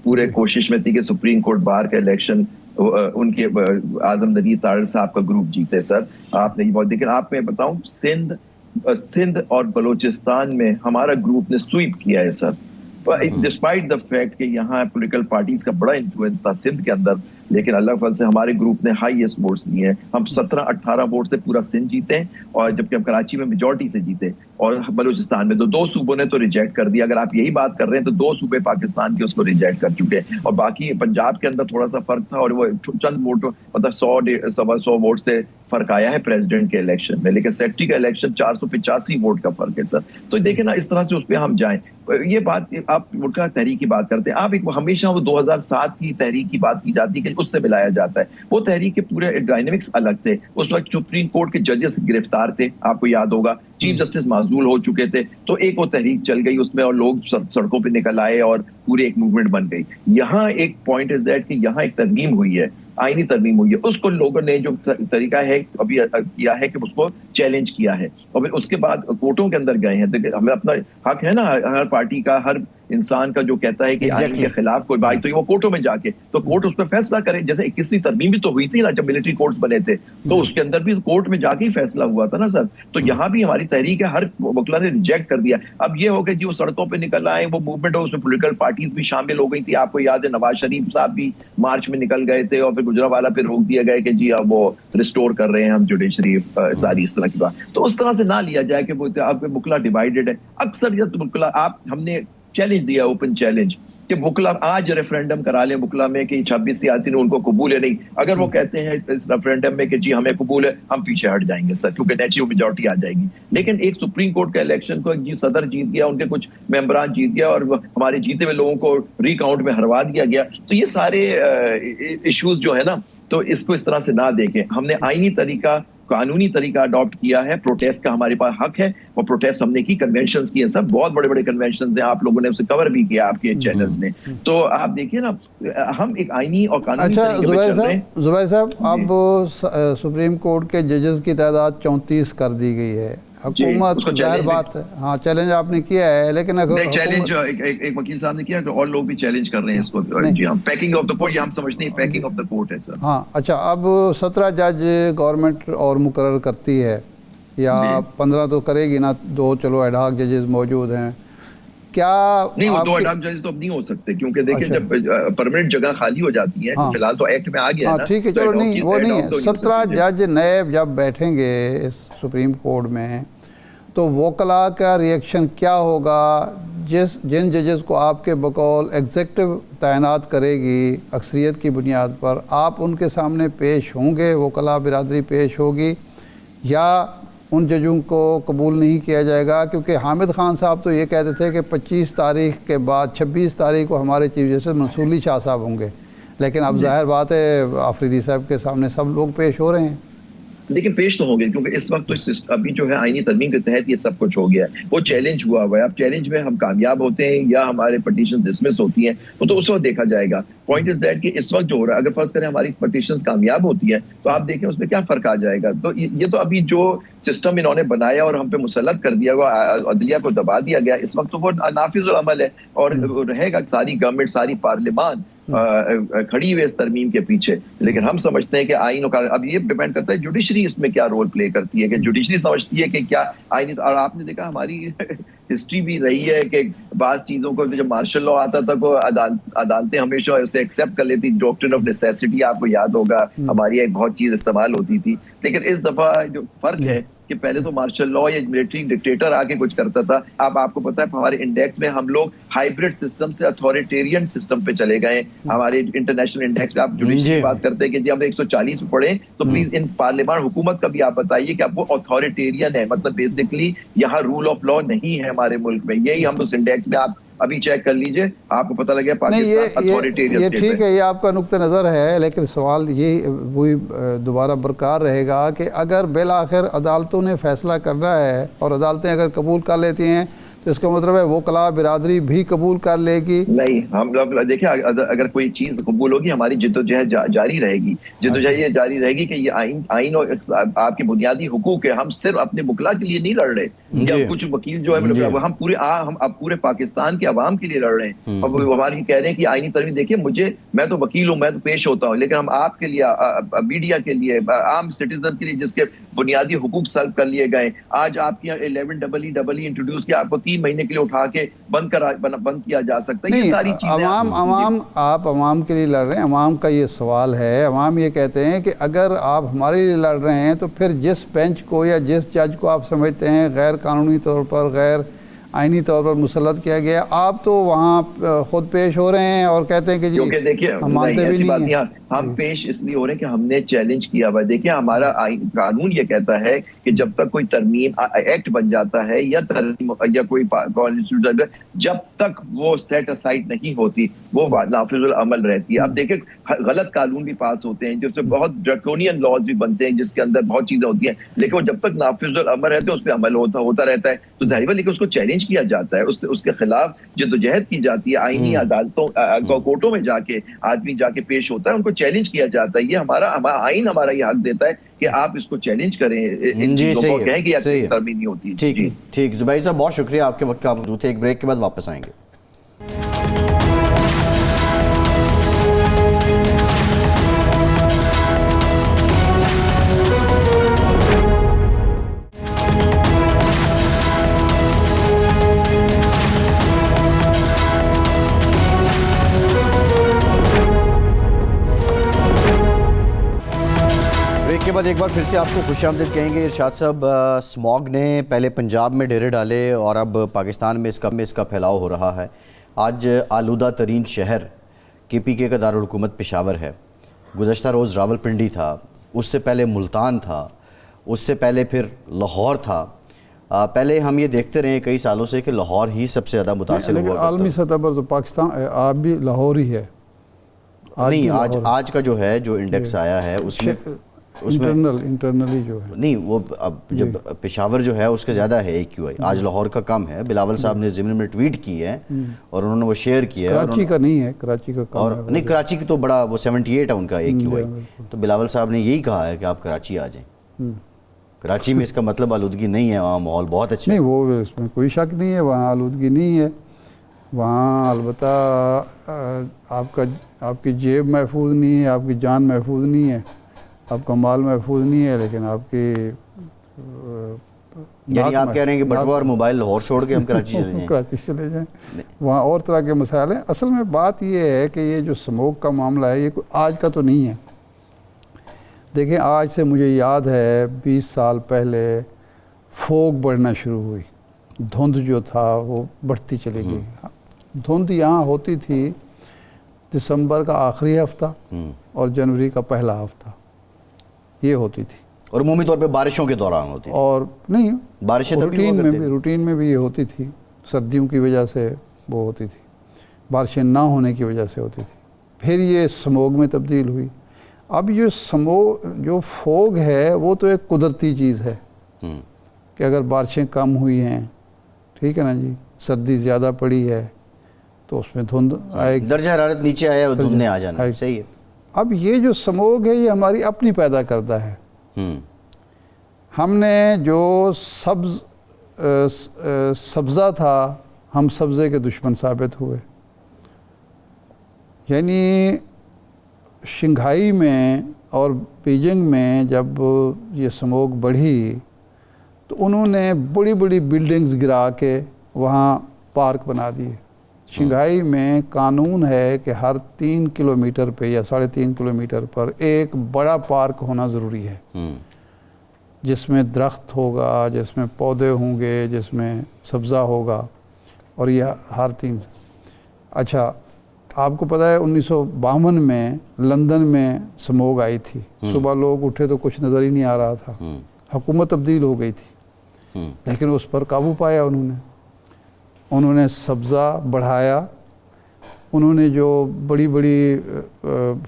پورے کوشش میں تھی کہ سپریم کورٹ بار کا الیکشن ان کے اعظم ندی طاہر صاحب کا گروپ جیتے سر. آپ نے یہ بہت، لیکن آپ میں بتاؤں سندھ اور بلوچستان میں ہمارا گروپ نے سویپ کیا ہے سر. ڈسپائٹ دا فیکٹ کہ یہاں پولیٹیکل پارٹیز کا بڑا انفلوئنس تھا سندھ کے اندر، لیکن اللہ فضل سے ہمارے گروپ نے ہائیسٹ ووٹس لیے ہیں. ہم 17-18 ووٹ سے پورا سندھ جیتے ہیں، اور جبکہ ہم کراچی میں میجورٹی سے جیتے، اور بلوچستان میں تو 2 صوبوں نے تو ریجیکٹ کر دیا. اگر آپ یہی بات کر رہے ہیں تو 2 صوبے پاکستان کے اس کو ریجیکٹ کر چکے ہیں، اور باقی پنجاب کے اندر تھوڑا سا فرق تھا، اور وہ چند ووٹ، مطلب 100 ووٹ سے فرق آیا ہے پریزیڈنٹ کے الیکشن میں، لیکن سیکرٹری کا الیکشن 485 ووٹ کا فرق ہے سر. تو دیکھیں نا، اس طرح سے اس پہ ہم جائیں. یہ بات آپ وکلا تحریک کی بات کرتے ہیں، آپ ایک ہمیشہ وہ 2007 کی تحریک کی بات کی جاتی ہے کہ اس سے ملایا جاتا ہے. وہ تحریک کے پورے ڈائنامکس الگ تھے. اس وقت سپریم کورٹ کے ججز گرفتار تھے، آپ کو یاد ہوگا، چیف جسٹس معزول ہو چکے تھے، تو ایک وہ تحریک چل گئی اس میں، اور لوگ سڑکوں پہ نکل آئے اور پورے ایک موومنٹ بن گئی. یہاں ایک پوائنٹ از دیٹ کہ یہاں ایک ترمیم ہوئی ہے، آئینی ترمیم ہوئی ہے، اس کو لوگوں نے جو طریقہ ہے ابھی کیا ہے کہ اس کو چیلنج کیا ہے، اور پھر اس کے بعد کورٹوں کے اندر گئے ہیں. ہمیں اپنا حق ہے نا، ہر پارٹی کا، ہر انسان کا جو کہتا ہے کہ آئین کے خلاف کوئی بات، تو وہ کورٹوں میں جا کے تو کورٹ اس پہ فیصلہ کرے. جیسے 21ویں ترمیم بھی تو ہوئی تھی نا جب ملٹری کورٹس بنے تھے، تو اس کے اندر بھی کورٹ میں جا کے ہی فیصلہ ہوا تھا نا سر. تو یہاں بھی ہماری تحریک ہے، ہر وکلا نے ریجیکٹ کر دیا. اب یہ ہو کہ جی وہ سڑکوں پہ نکل آئے، وہ موومنٹ ہو، اس میں پولیٹیکل پارٹیز بھی شامل ہو گئی تھی. آپ کو یاد ہے نواز شریف صاحب بھی مارچ میں نکل گئے تھے، اور پھر گجرانوالہ پہ روک دیا گیا کہ جی اب وہ ریسٹور کر رہے ہیں ہم جوڈیشری، ساری اس طرح کی بات. تو اس طرح سے نہ لیا جائے کہ وہ آپ وکلا ڈیوائیڈڈ ہے. اکثریت وکلا، ہم نے چیلنج دیا، اوپن چیلنج، کہ وکلا آج ریفرینڈم کرا لیں وکلا میں کہ 26 آتی ان کو قبول ہے. نہیں، اگر وہ کہتے ہیں اس ریفرینڈم میں کہ جی ہمیں قبول ہے، ہم پیچھے ہٹ جائیں گے سر، کیونکہ نیچرل میجورٹی آ جائے گی. لیکن ایک سپریم کورٹ کے الیکشن کو جی صدر جیت گیا، ان کے کچھ ممبران جیت گیا، اور ہمارے جیتے ہوئے لوگوں کو ری کاؤنٹ میں ہروا دیا گیا. تو یہ سارے ایشوز جو ہے نا، تو اس کو اس طرح سے نہ دیکھیں. ہم نے آئینی طریقہ، قانونی طریقہ اڈاپٹ کیا ہے. پروٹیسٹ کا ہمارے پاس حق ہے، اور پروٹیسٹ ہم نے کی، کنونشنز کی ہیں سب، بہت بڑے بڑے کنونشنز ہیں، آپ لوگوں نے اسے کور بھی کیا آپ کے چینلز نے. تو آپ دیکھیے نا، ہم ایک آئینی اور قانونی طریقے پہ چل رہے ہیں. زبیر صاحب، اب سپریم کورٹ کے ججز کی تعداد 34 کر دی گئی ہے. حکومت ظاہر بات ہے، ہاں چیلنج آپ نے کیا ہے، لیکن چیلنج ایک وکیل صاحب نے کیا تو اور لوگ بھی چیلنج کر رہے ہیں اس کو. جی ہم پیکنگ آف دا کورٹ، یہ ہم سمجھتے ہیں پیکنگ آف دا کورٹ ہے سر. ہاں اچھا، اب 17 جج گورنمنٹ اور مقرر کرتی ہے، یا 15 تو کرے گی نا، 2 چلو ایڈ ہاک ججز موجود ہیں. کیا نہیں، وہ 2 ایڈ ہاک ججز تو اب نہیں ہو سکتے، کیونکہ دیکھیں جب پرماننٹ جگہ خالی ہو جاتی ہے، فی الحال تو ایکٹ میں آ گیا ہے نا. ٹھیک ہے چلو، نہیں وہ نہیں ہے. 17 جج نئے جب بیٹھیں گے اس سپریم کورٹ میں، تو وکلاء کا ریئیکشن کیا ہوگا؟ جن ججز کو آپ کے بقول ایگزیکٹو تعینات کرے گی اکثریت کی بنیاد پر، آپ ان کے سامنے پیش ہوں گے، وکلاء برادری پیش ہوگی، یا ان ججوں کو قبول نہیں کیا جائے گا؟ کیونکہ حامد خان صاحب تو یہ کہتے تھے کہ 25 تاریخ کے بعد 26 تاریخ کو ہمارے چیف جسٹس منصور علی شاہ صاحب ہوں گے، لیکن اب ظاہر بات ہے آفریدی صاحب کے سامنے سب لوگ پیش ہو رہے ہیں۔ لیکن پیش تو ہوں گے، کیونکہ اس وقت تو ابھی جو ہے آئینی ترمیم کے تحت یہ سب کچھ ہو گیا ہے، وہ چیلنج ہوا ہوا ہے۔ اب چیلنج میں ہم کامیاب ہوتے ہیں یا ہمارے پٹیشن ڈسمس ہوتی ہیں، وہ تو اس وقت دیکھا جائے گا۔ پوائنٹ از دیٹ کہ اس وقت جو ہو رہا ہے، اگر فرض کریں ہماری پٹیشنز کامیاب ہوتی ہیں تو آپ دیکھیں اس میں کیا فرق آ جائے گا۔ تو یہ تو ابھی جو سسٹم انہوں نے بنایا اور ہم پہ مسلط کر دیا ہوا، عدلیہ کو دبا دیا گیا، اس وقت تو وہ نافذ العمل ہے اور رہے گا۔ ساری گورنمنٹ، ساری پارلیمان کھڑی ہوئی اس ترمیم کے پیچھے، لیکن ہم سمجھتے ہیں کہ آئین اب یہ ڈیپینڈ کرتا ہے جوڈیشری اس میں کیا رول پلے کرتی ہے، کہ جوڈیشری سمجھتی ہے کہ کیا آئین۔ اور آپ نے دیکھا ہماری ہسٹری بھی رہی ہے کہ بعض چیزوں کو جب مارشل لا آتا تھا کو عدالتیں ہمیشہ اسے ایکسیپٹ کر لیتی، ڈاکٹرن آف نیسیسٹی آپ کو یاد ہوگا، ہماری ایک بہت چیز استعمال ہوتی تھی۔ لیکن اس دفعہ جو فرق ہے کہ پہلے تو مارشل لا یا ملٹری ڈکٹیٹر آ کے کچھ کرتا تھا، اب آپ کو پتا ہے ہمارے انڈیکس میں ہم لوگ ہائیبرڈ سسٹم سے اتھارٹیرین سسٹم پہ چلے گئے۔ ہمارے انٹرنیشنل انڈیکس پہ آپ جوڈیشری کی بات کرتے ہیں کہ جی ہم 140 پہ پڑھیں، تو پلیز ان پارلیمان حکومت کا بھی آپ بتائیے کہ اب وہ اتھارٹیرین ہے، مطلب بیسکلی یہاں رول آف لا نہیں ہے ہمارے ملک میں۔ یہی ہم اس انڈیکس میں آپ ابھی چیک کر لیجئے، آپ کو پتہ لگے پاکستان اتھارٹیرین یہ ٹھیک ہے، یہ آپ کا نقطہ نظر ہے، لیکن سوال یہ وہی دوبارہ برقرار رہے گا کہ اگر بالآخر عدالتوں نے فیصلہ کرنا ہے اور عدالتیں اگر قبول کر لیتی ہیں تو اس کا مطلب ہے وکلاء برادری بھی قبول کر لے گی؟ نہیں، ہم لوگ دیکھیں اگر کوئی چیز قبول ہوگی ہماری جدوجہد جاری رہے گی۔ جدوجہد یہ جاری رہے گی کہ یہ آئین اور آپ کے بنیادی حقوق ہے۔ ہم صرف اپنے وکلاء کے لیے نہیں لڑ رہے، یا کچھ وکیل جو ہے ہم پورے پاکستان کے عوام کے لیے لڑ رہے ہیں۔ اور وہ ہماری کہہ رہے ہیں کہ آئینی ترمیم دیکھیں، میں تو وکیل ہوں، میں تو پیش ہوتا ہوں، لیکن ہم آپ کے لیے، میڈیا کے لیے، عام سٹیزن کے لیے جس کے بنیادی حقوق سلب کر لیے گئے، آج آپ کی 11EE انٹروڈیوس کیا، آپ کو 3 مہینے کے لیے اٹھا کے بند کیا جا سکتا ہے۔ یہ ساری چیزیں آپ عوام کے لیے لڑ رہے ہیں، عوام کا یہ سوال ہے۔ عوام یہ کہتے ہیں کہ اگر آپ ہمارے لیے لڑ رہے ہیں تو پھر جس بینچ کو یا جس جج کو آپ سمجھتے ہیں غیر قانونی طور پر، غیر آئینی طور پر مسلط کیا گیا، آپ تو وہاں خود پیش ہو رہے ہیں اور کہتے ہیں کہ جی ہم مانتے بھی نہیں ہیں۔ ہم پیش اس لیے ہو رہے ہیں کہ ہم نے چیلنج کیا ہوا۔ دیکھیں ہمارا قانون یہ کہتا ہے کہ جب تک کوئی ترمیم ایکٹ بن جاتا ہے یا ترمیم یا کوئی کانسٹیٹیوشن، جب تک وہ سیٹ اسائڈ نہیں ہوتی وہ نافذ العمل رہتی ہے۔ اب دیکھیں غلط قانون بھی پاس ہوتے ہیں جس سے بہت ڈریکونین لاز بھی بنتے ہیں جس کے اندر بہت چیزیں ہوتی ہیں، لیکن وہ جب تک نافذ العمل رہتے ہیں اس پہ عمل ہوتا رہتا ہے، تو ظاہر ہے لیکن اس کو چیلنج کیا جاتا ہے، اس کے خلاف جدوجہد کی جاتی ہے۔ آئینی عدالتوں کورٹوں میں جا کے آدمی جا کے پیش ہوتا ہے، ان کو چیلنج کیا جاتا ہے۔ یہ ہمارا آئین ہمارا یہ حق دیتا ہے کہ آپ اس کو چیلنج کریں، ان چیزوں کو کہیں کہ یہ ترمیم نہیں ہوتی۔ ٹھیک زبیر صاحب، بہت شکریہ آپ کے وقت کا موجود تھے۔ ایک بریک کے بعد واپس آئیں گے۔ کے بعد ایک بار پھر سے آپ کو خوش آمدید کہیں گے۔ ارشاد صاحب، اسموگ نے پہلے پنجاب میں ڈیرے ڈالے اور اب پاکستان میں اس کا پھیلاؤ ہو رہا ہے۔ آج آلودہ ترین شہر KPK کا دارالحکومت پشاور ہے، گزشتہ روز راول پنڈی تھا، اس سے پہلے ملتان تھا، اس سے پہلے پھر لاہور تھا۔ پہلے ہم یہ دیکھتے رہے کئی سالوں سے کہ لاہور ہی سب سے زیادہ متاثر ہوا کرتا۔ عالمی سطح پر تو پاکستان آپ بھی لاہور ہی ہے نہیں، آج کا جو ہے جو انڈیکس آیا ہے اس میں انٹرنلی جو ہے نہیں، وہ اب جب پشاور جو ہے اس کے زیادہ ہے AQI، آج لاہور کا کم ہے۔ بلاول صاحب نے ضمن میں ٹویٹ کی ہے اور انہوں نے وہ شیئر کیا ہے۔ کراچی کا نہیں ہے، کراچی کا کم ہے۔ نہیں، کراچی کی تو بڑا وہ 78 ہے ان کا AQI، تو بلاول صاحب نے یہی کہا ہے کہ آپ کراچی آ جائیں۔ کراچی میں اس کا مطلب آلودگی نہیں ہے، وہاں ماحول بہت اچھا ہے۔ نہیں، وہ اس میں کوئی شک نہیں ہے، وہاں آلودگی نہیں ہے۔ وہاں البتہ آپ کی جیب محفوظ نہیں ہے، آپ کی جان محفوظ نہیں ہے، آپ کا مال محفوظ نہیں ہے، لیکن آپ کی یعنی آپ کہہ رہے ہیں کہ بٹوا اور موبائل لاہور چھوڑ کے ہم کراچی چلے جائیں۔ وہاں اور طرح کے مسائل ہیں۔ اصل میں بات یہ ہے کہ یہ جو اسموگ کا معاملہ ہے یہ کوئی آج کا تو نہیں ہے۔ دیکھیں، آج سے مجھے یاد ہے 20 سال پہلے فوگ بڑھنا شروع ہوئی، دھند جو تھا وہ بڑھتی چلی گئی. دھند یہاں ہوتی تھی دسمبر کا آخری ہفتہ اور جنوری کا پہلا ہفتہ، یہ ہوتی تھی. اور عمومی طور پہ بارشوں کے دوران ہوتی تھی. اور نہیں، بارشیں تب بھی ہوا کرتی تھیں. روٹین میں بھی یہ ہوتی تھی. سردیوں کی وجہ سے وہ ہوتی تھی، بارشیں نہ ہونے کی وجہ سے ہوتی تھی. پھر یہ سموگ میں تبدیل ہوئی. اب یہ جو فوگ ہے وہ تو ایک قدرتی چیز ہے کہ اگر بارشیں کم ہوئی ہیں، ٹھیک ہے نا جی، سردی زیادہ پڑی ہے تو اس میں دھند آئے گی، درجہ حرارت نیچے آیا اور دھند نے آ جانا. صحیح ہے. اب یہ جو سموگ ہے یہ ہماری اپنی پیدا کردہ ہے. ہم نے جو سبزہ تھا، ہم سبزے کے دشمن ثابت ہوئے. یعنی شنگھائی میں اور بیجنگ میں جب یہ سموگ بڑھی تو انہوں نے بڑی بڑی بلڈنگز گرا کے وہاں پارک بنا دیے. شنگھائی میں قانون ہے کہ ہر 3 کلومیٹر پہ یا 3.5 کلومیٹر پر ایک بڑا پارک ہونا ضروری ہے، جس میں درخت ہوگا، جس میں پودے ہوں گے، جس میں سبزہ ہوگا، اور یہ ہر 3 سے. اچھا، آپ کو پتہ ہے 1952 میں لندن میں سموگ آئی تھی. صبح لوگ اٹھے تو کچھ نظر ہی نہیں آ رہا تھا. حکومت تبدیل ہو گئی تھی لیکن اس پر قابو پایا انہوں نے سبزہ بڑھایا. انہوں نے جو بڑی بڑی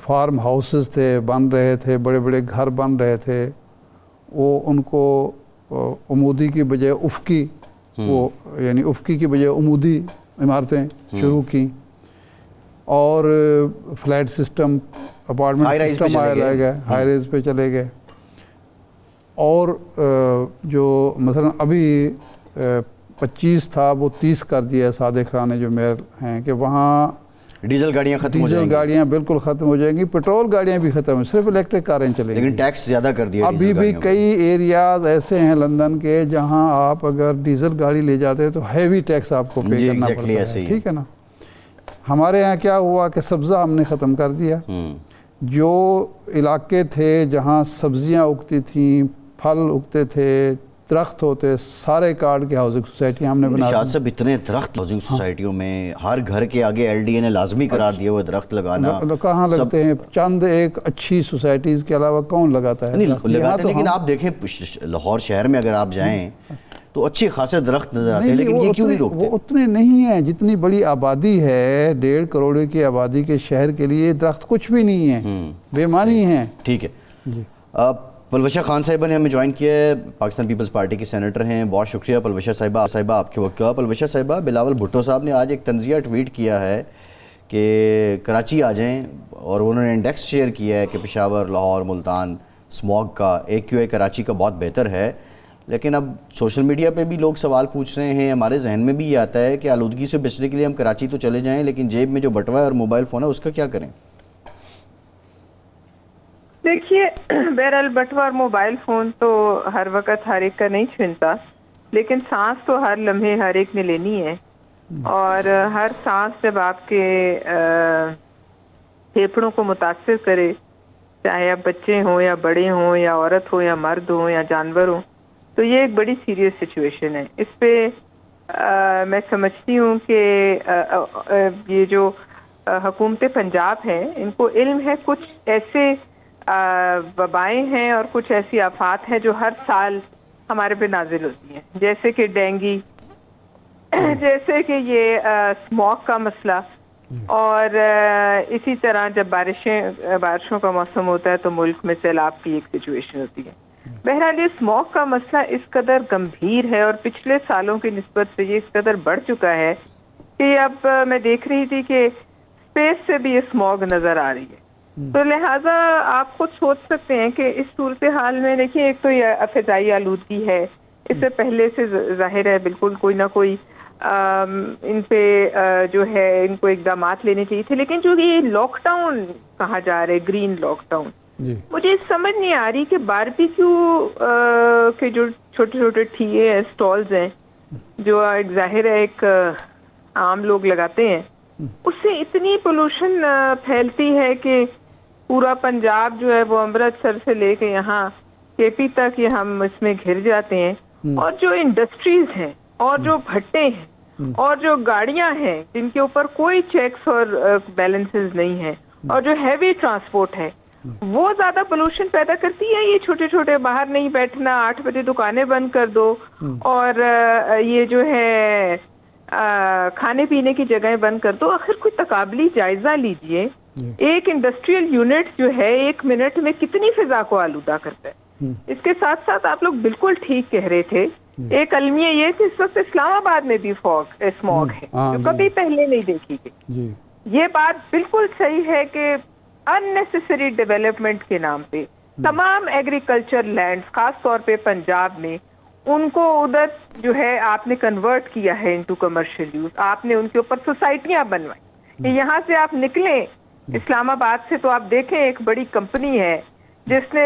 فارم ہاؤسز تھے بن رہے تھے، بڑے بڑے گھر بن رہے تھے، وہ ان کو عمودی کی بجائے افقی، وہ یعنی افقی کی بجائے عمودی عمارتیں شروع کی. اور فلیٹ سسٹم، اپارٹمنٹ سسٹم آئے گئے، ہائی ریز پہ چلے گئے. اور جو مثلا ابھی 25 تھا وہ 30 کر دیا ہے صادق خان نے جو میئر ہیں، کہ وہاں ڈیزل گاڑیاں ختم ہو جائیں گی. ڈیزل گاڑیاں بالکل ختم ہو جائیں گی، پیٹرول گاڑیاں بھی ختم ہیں، صرف الیکٹرک کاریں چلیں گی. لیکن ٹیکس زیادہ کر دیا. ابھی بھی کئی ایریاز ایسے ہیں لندن کے جہاں آپ اگر ڈیزل گاڑی لے جاتے ہیں تو ہیوی ٹیکس آپ کو پے کرنا پڑتا ہے. ٹھیک ہے نا. ہمارے یہاں کیا ہوا کہ سبزہ ہم نے ختم کر دیا. جو علاقے تھے جہاں سبزیاں اگتی تھیں، پھل اگتے تھے، درخت ہوتے، سارے کارڈ کی ہاؤسنگ سوسائٹی ہم نے بنا دی. شاید صاحب اتنے درخت ہاؤسنگ سوسائٹیوں میں، ہر گھر کے آگے ایل ڈی اے نے لازمی قرار دیا ہوا درخت لگانا. کہاں لگتے ہیں؟ چند ایک اچھی سوسائٹیز کے علاوہ کون لگاتا ہے؟ لگاتے، لیکن آپ دیکھیں لاہور شہر میں اگر آپ جائیں تو اچھے خاصے درخت نظر آتے ہیں، لیکن یہ کیوں نہیں روکتے؟ وہ اتنے نہیں ہیں. جتنی بڑی آبادی ہے، 1.5 کروڑ کی آبادی کے شہر کے لیے درخت کچھ بھی نہیں ہے، بے معنی ہیں. ٹھیک ہے. پلوشہ خان صاحبہ نے ہمیں جوائن کیا ہے، پاکستان پیپلز پارٹی کی سینیٹر ہیں. بہت شکریہ پلوشہ صاحبہ آپ کے وقت کا. پلوشہ صاحبہ، بلاول بھٹو صاحب نے آج ایک تنزیہ ٹویٹ کیا ہے کہ کراچی آ جائیں، اور انہوں نے انڈیکس شیئر کیا ہے کہ پشاور، لاہور، ملتان اسموگ کا AQI کراچی کا بہت بہتر ہے. لیکن اب سوشل میڈیا پہ بھی لوگ سوال پوچھ رہے ہیں، ہمارے ذہن میں بھی یہ آتا ہے کہ آلودگی سے بچنے کے لیے ہم کراچی تو چلے جائیں، لیکن جیب میں جو بٹوا ہے اور موبائل فون ہے اس کا کیا کریں؟ دیکھیے، بہرحال بٹوا اور موبائل فون تو ہر وقت ہر ایک کا نہیں چھنتا، لیکن سانس تو ہر لمحے ہر ایک نے لینی ہے. اور ہر سانس جب آپ کے پھیپھڑوں کو متاثر کرے، چاہے آپ بچے ہوں یا بڑے ہوں یا عورت ہو یا مرد ہوں یا جانور ہوں، تو یہ ایک بڑی سیریس سچویشن ہے. اس پہ میں سمجھتی ہوں کہ یہ جو حکومت پنجاب ہے، ان کو علم ہے کچھ ایسے وبائیں ہیں اور کچھ ایسی آفات ہیں جو ہر سال ہمارے پہ نازل ہوتی ہیں، جیسے کہ ڈینگی، جیسے کہ یہ اسموگ کا مسئلہ، اور اسی طرح جب بارشوں کا موسم ہوتا ہے تو ملک میں سیلاب کی ایک سچویشن ہوتی ہے. بہرحال یہ اسموگ کا مسئلہ اس قدر گمبھیر ہے اور پچھلے سالوں کی نسبت سے یہ اس قدر بڑھ چکا ہے کہ اب میں دیکھ رہی تھی کہ اسپیس سے بھی یہ اسموگ نظر آ رہی ہے. تو لہٰذا آپ خود سوچ سکتے ہیں کہ اس صورتحال میں دیکھیے، ایک تو یہ فضائی آلودگی ہے، اس سے پہلے سے ظاہر ہے بالکل کوئی نہ کوئی ان پہ جو ہے ان کو اقدامات لینے چاہیے تھے. لیکن جو یہ لاک ڈاؤن کہا جا رہا ہے، گرین لاک ڈاؤن، مجھے سمجھ نہیں آ رہی کہ باربیکیو کے جو چھوٹے چھوٹے ٹھیے ہیں، اسٹالز ہیں، جو ظاہر ہے ایک عام لوگ لگاتے ہیں، اس سے اتنی پولوشن پھیلتی ہے کہ پورا پنجاب جو ہے وہ امرتسر سے لے کے یہاں KP تک یہ ہم اس میں گھر جاتے ہیں. اور جو انڈسٹریز ہیں اور جو بھٹے ہیں اور جو گاڑیاں ہیں جن کے اوپر کوئی چیکس اور بیلنسز نہیں ہیں اور جو ہیوی ٹرانسپورٹ ہے وہ زیادہ پولوشن پیدا کرتی ہے. یہ چھوٹے چھوٹے باہر نہیں بیٹھنا, 8 بجے دکانیں بند کر دو اور یہ جو ہے کھانے پینے کی جگہیں بند کر دو. آخر کوئی تقابلی جائزہ لیجئے, ایک انڈسٹریل یونٹ جو ہے 1 منٹ میں کتنی فضا کو آلودہ کرتا ہے. اس کے ساتھ ساتھ آپ لوگ بالکل ٹھیک کہہ رہے تھے, ایک المیہ یہ کہ اس وقت اسلام آباد میں بھی اسموگ ہے جو کبھی پہلے نہیں دیکھی گئی. یہ بات بالکل صحیح ہے کہ اننیسیسری ڈیولپمنٹ کے نام پہ تمام ایگریکلچر لینڈز خاص طور پہ پنجاب میں ان کو ادھر جو ہے آپ نے کنورٹ کیا ہے انٹو کمرشل یوز. آپ نے ان کے اوپر سوسائٹیاں بنوائی کہ یہاں سے آپ نکلیں اسلام آباد سے تو آپ دیکھیں ایک بڑی کمپنی ہے جس نے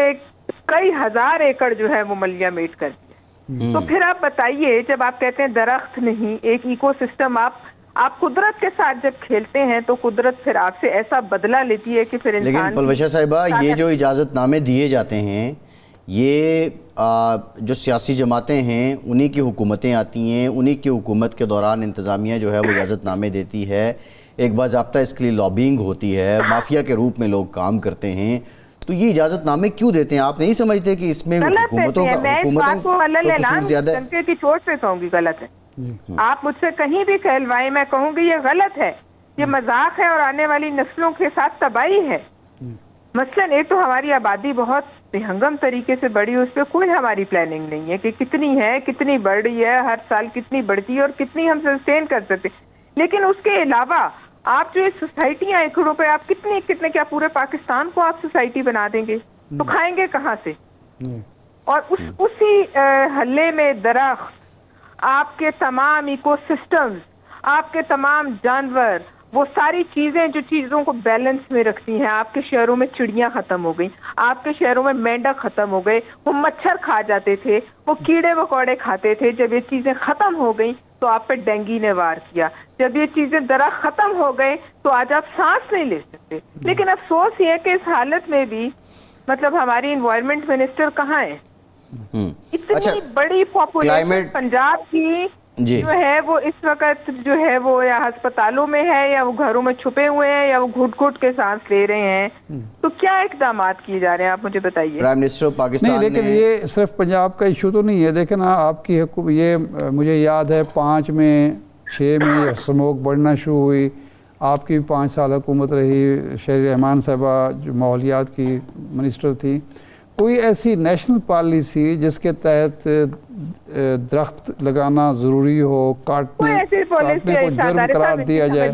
کئی ہزار ایکڑ جو ہے وہ ملیہ میٹ کر دیا. تو پھر آپ بتائیے, جب آپ کہتے ہیں درخت نہیں, ایک ایکو سسٹم, آپ قدرت کے ساتھ جب کھیلتے ہیں تو قدرت پھر آپ سے ایسا بدلہ لیتی ہے کہ پھر انسان. لیکن پلوشہ صاحبہ, یہ جو اجازت نامے دیے جاتے ہیں یہ جو سیاسی جماعتیں ہیں انہی کی حکومتیں آتی ہیں, انہی کی حکومت کے دوران انتظامیہ جو ہے وہ اجازت نامے دیتی ہے, ایک باضابطہ اس کے لیے لابینگ ہوتی ہے, مافیا کے روپ میں لوگ کام کرتے ہیں. تو یہ اجازت نامے کیوں دیتے ہیں؟ آپ نہیں سمجھتے کہ اس میں حکومتوں کا قصور زیادہ ہے؟ میں کی چوٹ سے کہوں گی غلط ہے. آپ مجھ سے کہیں بھی کہلوائیں, میں کہوں گی یہ غلط ہے, یہ مذاق ہے اور آنے والی نسلوں کے ساتھ تباہی ہے. مثلاً ایک تو ہماری آبادی بہت بے ہنگم طریقے سے بڑھی, اس پہ کوئی ہماری پلاننگ نہیں ہے کہ کتنی ہے, کتنی بڑھ رہی ہے, ہر سال کتنی بڑھتی ہے اور کتنی ہم سسٹین کر سکتے. لیکن اس کے علاوہ آپ جو سوسائٹیاں ایکڑوں پہ آپ کتنے کیا پورے پاکستان کو آپ سوسائٹی بنا دیں گے تو کھائیں گے کہاں سے؟ اور اسی حلے میں درخت, آپ کے تمام ایکو سسٹمز, آپ کے تمام جانور, وہ ساری چیزیں جو چیزوں کو بیلنس میں رکھتی ہیں. آپ کے شہروں میں چڑیاں ختم ہو گئیں, آپ کے شہروں میں مینڈک ختم ہو گئے, وہ مچھر کھا جاتے تھے, وہ کیڑے مکوڑے کھاتے تھے. جب یہ چیزیں ختم ہو گئیں تو آپ پہ ڈینگی نے وار کیا. جب یہ چیزیں درخت ختم ہو گئے تو آج آپ سانس نہیں لے سکتے. لیکن افسوس یہ ہے کہ اس حالت میں بھی مطلب ہماری انوائرمنٹ منسٹر کہاں ہے؟ اتنی بڑی پاپولیشن پنجاب کی جو ہے وہ اس وقت جو ہے وہ یا ہسپتالوں میں ہے یا وہ گھروں میں چھپے ہوئے ہیں یا وہ گھٹ گھٹ کے سانس لے رہے ہیں. تو کیا اقدامات کیے جا رہے ہیں آپ مجھے بتائیے. پرائم منسٹر پاکستان نہیں, لیکن یہ صرف پنجاب کا ایشو تو نہیں ہے. دیکھیں نا, آپ کی یہ مجھے یاد ہے 5 میں 6 میں اسموگ بڑھنا شروع ہوئی. آپ کی 5 سال حکومت رہی, شہری رحمان صاحبہ جو ماحولیات کی منسٹر تھی. کوئی ایسی نیشنل پالیسی جس کے تحت درخت لگانا ضروری ہو, کاٹنے کو جرم قرار دیا جائے؟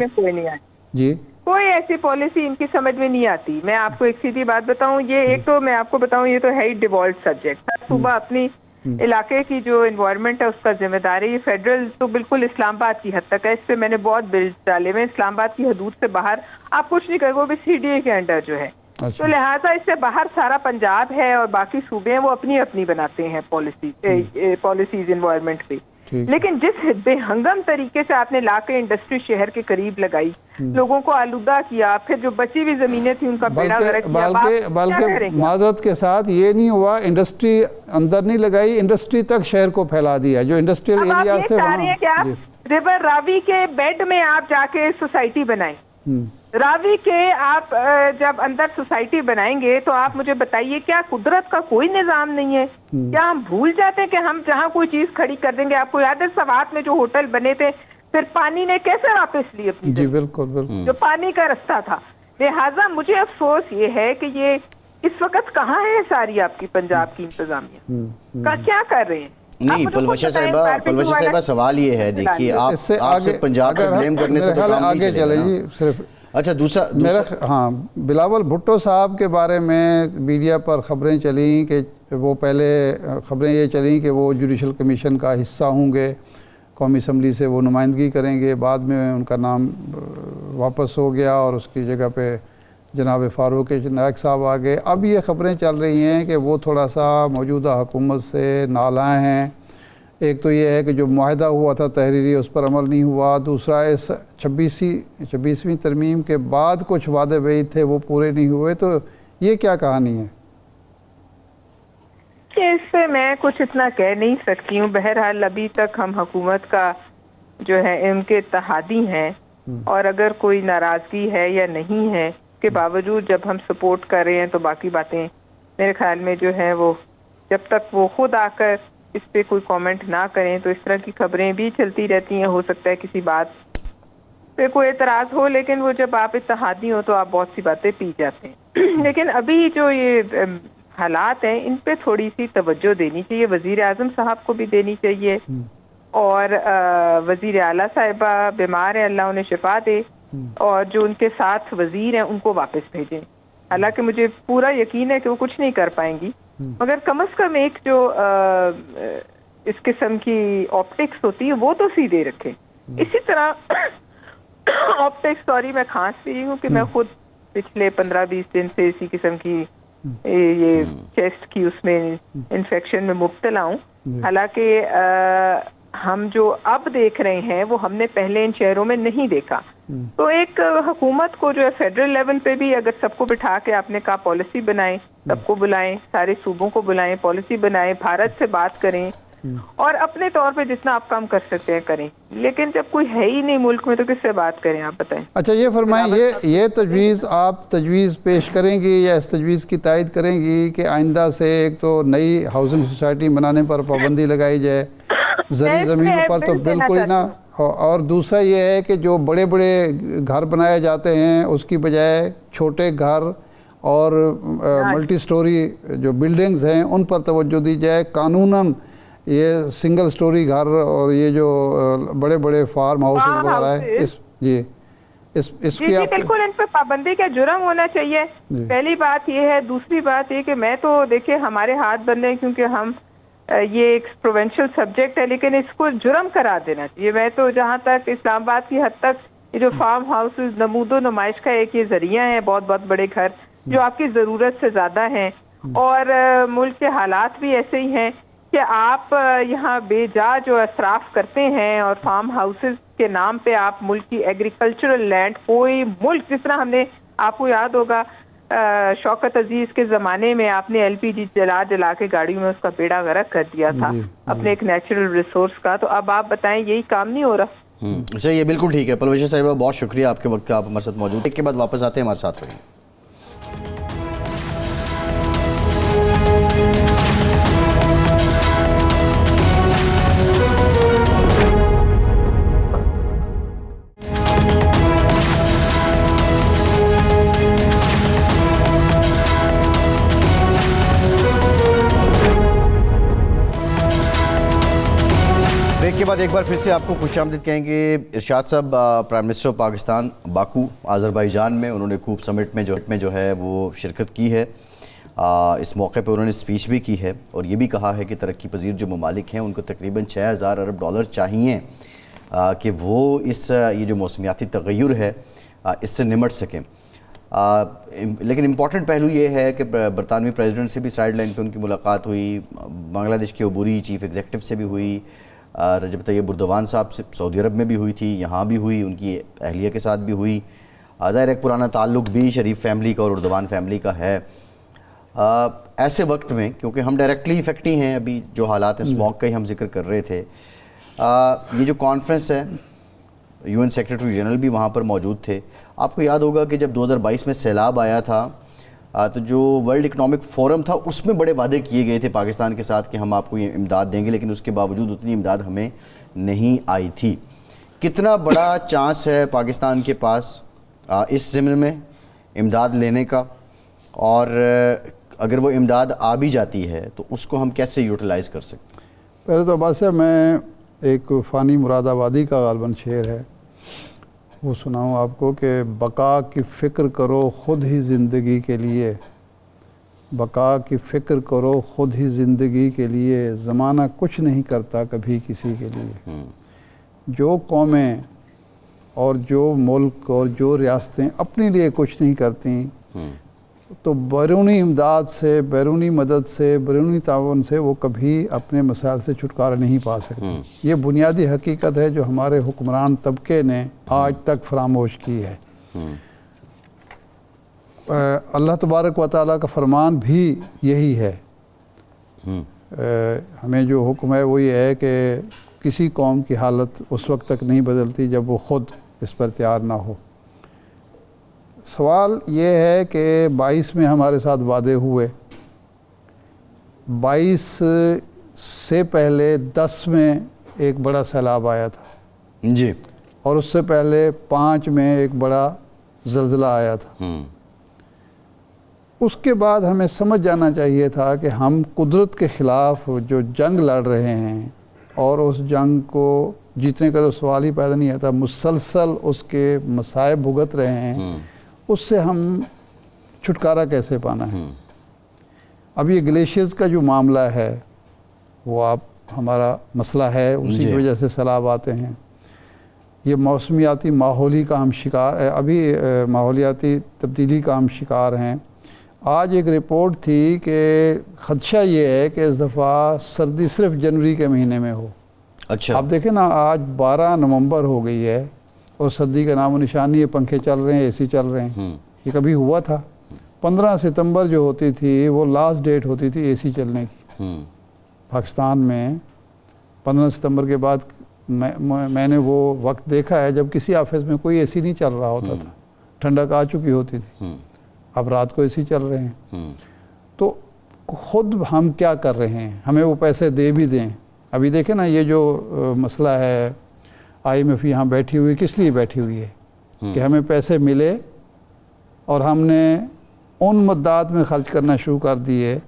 جی, کوئی ایسی پالیسی ان کی سمجھ میں نہیں آتی. میں آپ کو ایک سیدھی بات بتاؤں, یہ ایک تو میں آپ کو بتاؤں یہ تو ہے ہی ڈیوالٹ سبجیکٹ. صوبہ اپنی علاقے کی جو انوائرمنٹ ہے اس کا ذمہ دار ہے. یہ فیڈرل تو بالکل اسلام آباد کی حد تک ہے, اس پہ میں نے بہت بل ڈالے ہوئے. اسلام آباد کی حدود سے باہر آپ کچھ نہیں کریں, وہ بھی سی ڈی اے کے انڈر جو ہے. تو لہٰذا اس سے باہر سارا پنجاب ہے اور باقی صوبے ہیں وہ اپنی بناتے ہیں پالیسیز انوائرمنٹ پہ. لیکن جس بے ہنگم طریقے سے آپ نے لا کے انڈسٹری شہر کے قریب لگائی, لوگوں کو آلودہ کیا, پھر جو بچی ہوئی زمینیں تھیں ان کا بیڑا غرق کیا. بلکہ معذرت کے ساتھ یہ نہیں ہوا, انڈسٹری اندر نہیں لگائی, انڈسٹری تک شہر کو پھیلا دیا. جو انڈسٹریل ایریا سے ریور راوی کے بیڈ میں آپ جا کے سوسائٹی بنائیں. راوی کے آپ جب اندر سوسائٹی بنائیں گے تو آپ مجھے بتائیے کیا قدرت کا کوئی نظام نہیں ہے؟ کیا ہم بھول جاتے ہیں کہ ہم جہاں کوئی چیز کھڑی کر دیں گے؟ آپ کو یاد ہے سوات میں جو ہوٹل بنے تھے پھر پانی نے کیسے واپس لی اپنی؟ جی بالکل, جو پانی کا رستہ تھا. لہٰذا مجھے افسوس یہ ہے کہ یہ اس وقت کہاں ہے ساری آپ کی پنجاب کی انتظامیہ کا کیا کر رہے ہیں؟ نہیں پلوشہ صاحبہ سوال یہ ہے, دیکھیے آپ سے پنجاب کو بلیم کرنے سے تو کام نہیں آگے چلے جی. صرف اچھا دوسرا ہاں, بلاول بھٹو صاحب کے بارے میں میڈیا پر خبریں چلیں کہ وہ پہلے خبریں یہ چلیں کہ وہ جوڈیشل کمیشن کا حصہ ہوں گے, قومی اسمبلی سے وہ نمائندگی کریں گے. بعد میں ان کا نام واپس ہو گیا اور اس کی جگہ پہ جناب فاروق نائک صاحب آ گئے. اب یہ خبریں چل رہی ہیں کہ وہ تھوڑا سا موجودہ حکومت سے نالاں ہیں. ایک تو یہ ہے کہ جو معاہدہ ہوا تھا تحریری اس پر عمل نہیں ہوا. دوسرا اس 26ویں ترمیم کے بعد کچھ وعدے وعید تھے وہ پورے نہیں ہوئے. تو یہ کیا کہانی ہے؟ نہیں، اس سے میں کچھ اتنا کہہ نہیں سکتی ہوں. بہرحال ابھی تک ہم حکومت کا جو ہے ان کے اتحادی ہیں، اور اگر کوئی ناراضگی ہے یا نہیں ہے کے باوجود جب ہم سپورٹ کر رہے ہیں تو باقی باتیں میرے خیال میں جو ہے وہ جب تک وہ خود آ کر اس پہ کوئی کامنٹ نہ کریں تو اس طرح کی خبریں بھی چلتی رہتی ہیں. ہو سکتا ہے کسی بات پہ کوئی اعتراض ہو، لیکن وہ جب آپ اتحادی ہو تو آپ بہت سی باتیں پی جاتے ہیں. لیکن ابھی جو یہ حالات ہیں ان پہ تھوڑی سی توجہ دینی چاہیے، وزیر اعظم صاحب کو بھی دینی چاہیے، اور وزیر اعلیٰ صاحبہ بیمار ہیں، اللہ انہیں شفا دے، اور جو ان کے ساتھ وزیر ہیں ان کو واپس بھیجیں. حالانکہ مجھے پورا یقین ہے کہ وہ کچھ نہیں کر پائیں گی، مگر کم از کم ایک جو اس قسم کی آپٹکس ہوتی ہے وہ تو سیدھے رکھیں. اسی طرح آپٹکس، سوری میں کھانس رہی ہوں کہ میں خود پچھلے 15-20 دن سے اسی قسم کی یہ چیسٹ کی اس میں انفیکشن میں مبتلا ہوں. حالانکہ ہم جو اب دیکھ رہے ہیں وہ ہم نے پہلے ان شہروں میں نہیں دیکھا. تو ایک حکومت کو جو ہے فیڈرل لیول پہ بھی اگر سب کو بٹھا کے آپ نے کہا پالیسی بنائیں، سب کو بلائیں، سارے صوبوں کو بلائیں، پالیسی بنائیں، بھارت سے بات کریں، اور اپنے طور پہ جتنا آپ کام کر سکتے ہیں کریں. لیکن جب کوئی ہے ہی نہیں ملک میں تو کس سے بات کریں، آپ بتائیں. اچھا یہ فرمائیں، یہ تجویز آپ تجویز پیش کریں گی یا اس تجویز کی تائید کریں گی کہ آئندہ سے ایک تو نئی ہاؤسنگ سوسائٹی بنانے پر پابندی لگائی جائے، زرعی زمینوں پر تو بالکل ہی نہ، اور دوسرا یہ ہے کہ جو بڑے بڑے گھر بنائے جاتے ہیں اس کی بجائے چھوٹے گھر اور ملٹی سٹوری جو بلڈنگز ہیں ان پر توجہ دی جائے. قانوناً یہ سنگل سٹوری گھر اور یہ جو بڑے بڑے فارم ہاؤسز وغیرہ ہے اس کی آپ بالکل ان پہ پابندی کا جرم ہونا چاہیے. پہلی بات یہ ہے. دوسری بات یہ کہ میں تو دیکھیں ہمارے ہاتھ بندے ہیں کیونکہ ہم یہ ایک پروونشل سبجیکٹ ہے، لیکن اس کو جرم قرار دینا چاہیے. میں تو جہاں تک اسلام آباد کی حد تک یہ جو فارم ہاؤسز نمود و نمائش کا ایک یہ ذریعہ ہے، بہت بہت بڑے گھر جو آپ کی ضرورت سے زیادہ ہیں، اور ملک کے حالات بھی ایسے ہی ہیں کہ آپ یہاں بے جا جو اسراف کرتے ہیں، اور فارم ہاؤسز کے نام پہ آپ ملک کی ایگریکلچرل لینڈ، کوئی ملک جس طرح ہم نے، آپ کو یاد ہوگا شوکت عزیز کے زمانے میں آپ نے ایل پی جی جلا کے گاڑیوں میں اس کا بیڑا غرق کر دیا تھا اپنے ایک نیچرل ریسورس کا. تو اب آپ بتائیں یہی کام نہیں ہو رہا. اچھا یہ بالکل ٹھیک ہے. پرویز صاحبہ بہت شکریہ آپ کے وقت کا، آپ ہمارے ساتھ موجود. ایک کے بعد واپس آتے ہیں ہمارے ساتھ رہیے. بریک کے بعد ایک بار پھر سے آپ کو خوش آمدید کہیں گے. ارشاد صاحب prime minister of Pakistan Baku Azerbaijan میں، انہوں نے خوب سمٹ میں جو ہے وہ شرکت کی ہے. اس موقع پہ انہوں نے اسپیچ بھی کی ہے اور یہ بھی کہا ہے کہ ترقی پذیر جو ممالک ہیں ان کو تقریباً 6000 ارب ڈالر چاہیے کہ وہ یہ جو موسمیاتی تغیر ہے اس سے نمٹ سکیں. لیکن امپورٹنٹ پہلو یہ ہے کہ برطانوی پریزیڈنٹ سے بھی سائیڈ لائن پہ ان کی ملاقات ہوئی، بنگلہ دیش کے عبوری چیف ایگزیکٹو سے بھی ہوئی، رجب طیب اردوان صاحب سے سعودی عرب میں بھی ہوئی تھی، یہاں بھی ہوئی، ان کی اہلیہ کے ساتھ بھی ہوئی. ظاہر ایک پرانا تعلق بھی شریف فیملی کا اور اردوان فیملی کا ہے. ایسے وقت میں کیونکہ ہم ڈائریکٹلی افیکٹی ہیں، ابھی جو حالات ہیں اسموگ کا ہی ہم ذکر کر رہے تھے، یہ جو کانفرنس ہے یو این سیکریٹری جنرل بھی وہاں پر موجود تھے. آپ کو یاد ہوگا کہ جب 2022 میں سیلاب آیا تھا تو جو ورلڈ اکنامک فورم تھا اس میں بڑے وعدے کیے گئے تھے پاکستان کے ساتھ کہ ہم آپ کو یہ امداد دیں گے، لیکن اس کے باوجود اتنی امداد ہمیں نہیں آئی تھی. کتنا بڑا چانس ہے پاکستان کے پاس اس ضمن میں امداد لینے کا، اور اگر وہ امداد آ بھی جاتی ہے تو اس کو ہم کیسے یوٹیلائز کر سکتے ہیں؟ پہلے تو بات ہے، میں ایک فانی مراد آبادی کا غالباً شعر ہے وہ سناؤں آپ کو کہ بقا کی فکر کرو خود ہی زندگی کے لیے، بقا کی فکر کرو خود ہی زندگی کے لیے، زمانہ کچھ نہیں کرتا کبھی کسی کے لیے. جو قومیں اور جو ملک اور جو ریاستیں اپنے لیے کچھ نہیں کرتی تو بیرونی امداد سے، بیرونی مدد سے، بیرونی تعاون سے وہ کبھی اپنے مسائل سے چھٹکارا نہیں پا سکتی. یہ بنیادی حقیقت ہے جو ہمارے حکمران طبقے نے آج تک فراموش کی ہے. اللہ تبارک و تعالیٰ کا فرمان بھی یہی ہے ہمیں جو حکم ہے وہ یہ ہے کہ کسی قوم کی حالت اس وقت تک نہیں بدلتی جب وہ خود اس پر تیار نہ ہو۔ سوال یہ ہے کہ 22 میں ہمارے ساتھ وعدے ہوئے، 22 سے پہلے 10 میں ایک بڑا سیلاب آیا تھا جی، اور اس سے پہلے 5 میں ایک بڑا زلزلہ آیا تھا۔ اس کے بعد ہمیں سمجھ جانا چاہیے تھا کہ ہم قدرت کے خلاف جو جنگ لڑ رہے ہیں اور اس جنگ کو جیتنے کا تو سوال ہی پیدا نہیں آتا، مسلسل اس کے مصائب بھگت رہے ہیں، اس سے ہم چھٹکارا کیسے پانا ہے۔ اب یہ گلیشیئرز کا جو معاملہ ہے وہ ہمارا مسئلہ ہے، اسی کی وجہ سے سیلاب آتے ہیں۔ یہ موسمیاتی ماحولی کا ہم شکار ابھی ماحولیاتی تبدیلی کا ہم شکار ہیں۔ آج ایک رپورٹ تھی کہ خدشہ یہ ہے کہ اس دفعہ سردی صرف جنوری کے مہینے میں ہو۔ اچھا، آپ دیکھیں نا، آج 12 نومبر ہو گئی ہے اور سردی کا نام و نشانی، یہ پنکھے چل رہے ہیں، اے سی چل رہے ہیں۔ یہ کبھی ہوا تھا؟ 15 ستمبر جو ہوتی تھی وہ لاسٹ ڈیٹ ہوتی تھی اے سی چلنے کی پاکستان میں۔ 15 ستمبر کے بعد میں نے وہ وقت دیکھا ہے جب کسی آفس میں کوئی اے سی نہیں چل رہا ہوتا تھا، ٹھنڈک آ چکی ہوتی تھی، اب رات کو اے سی چل رہے ہیں۔ تو خود ہم کیا کر رہے ہیں؟ ہمیں وہ پیسے دے بھی دیں۔ ابھی دیکھیں نا، یہ جو مسئلہ ہے، IMF یہاں بیٹھی ہوئی کس لیے بیٹھی ہوئی ہے؟ کہ ہمیں پیسے ملے اور ہم نے ان مدات میں خرچ کرنا شروع کر دیے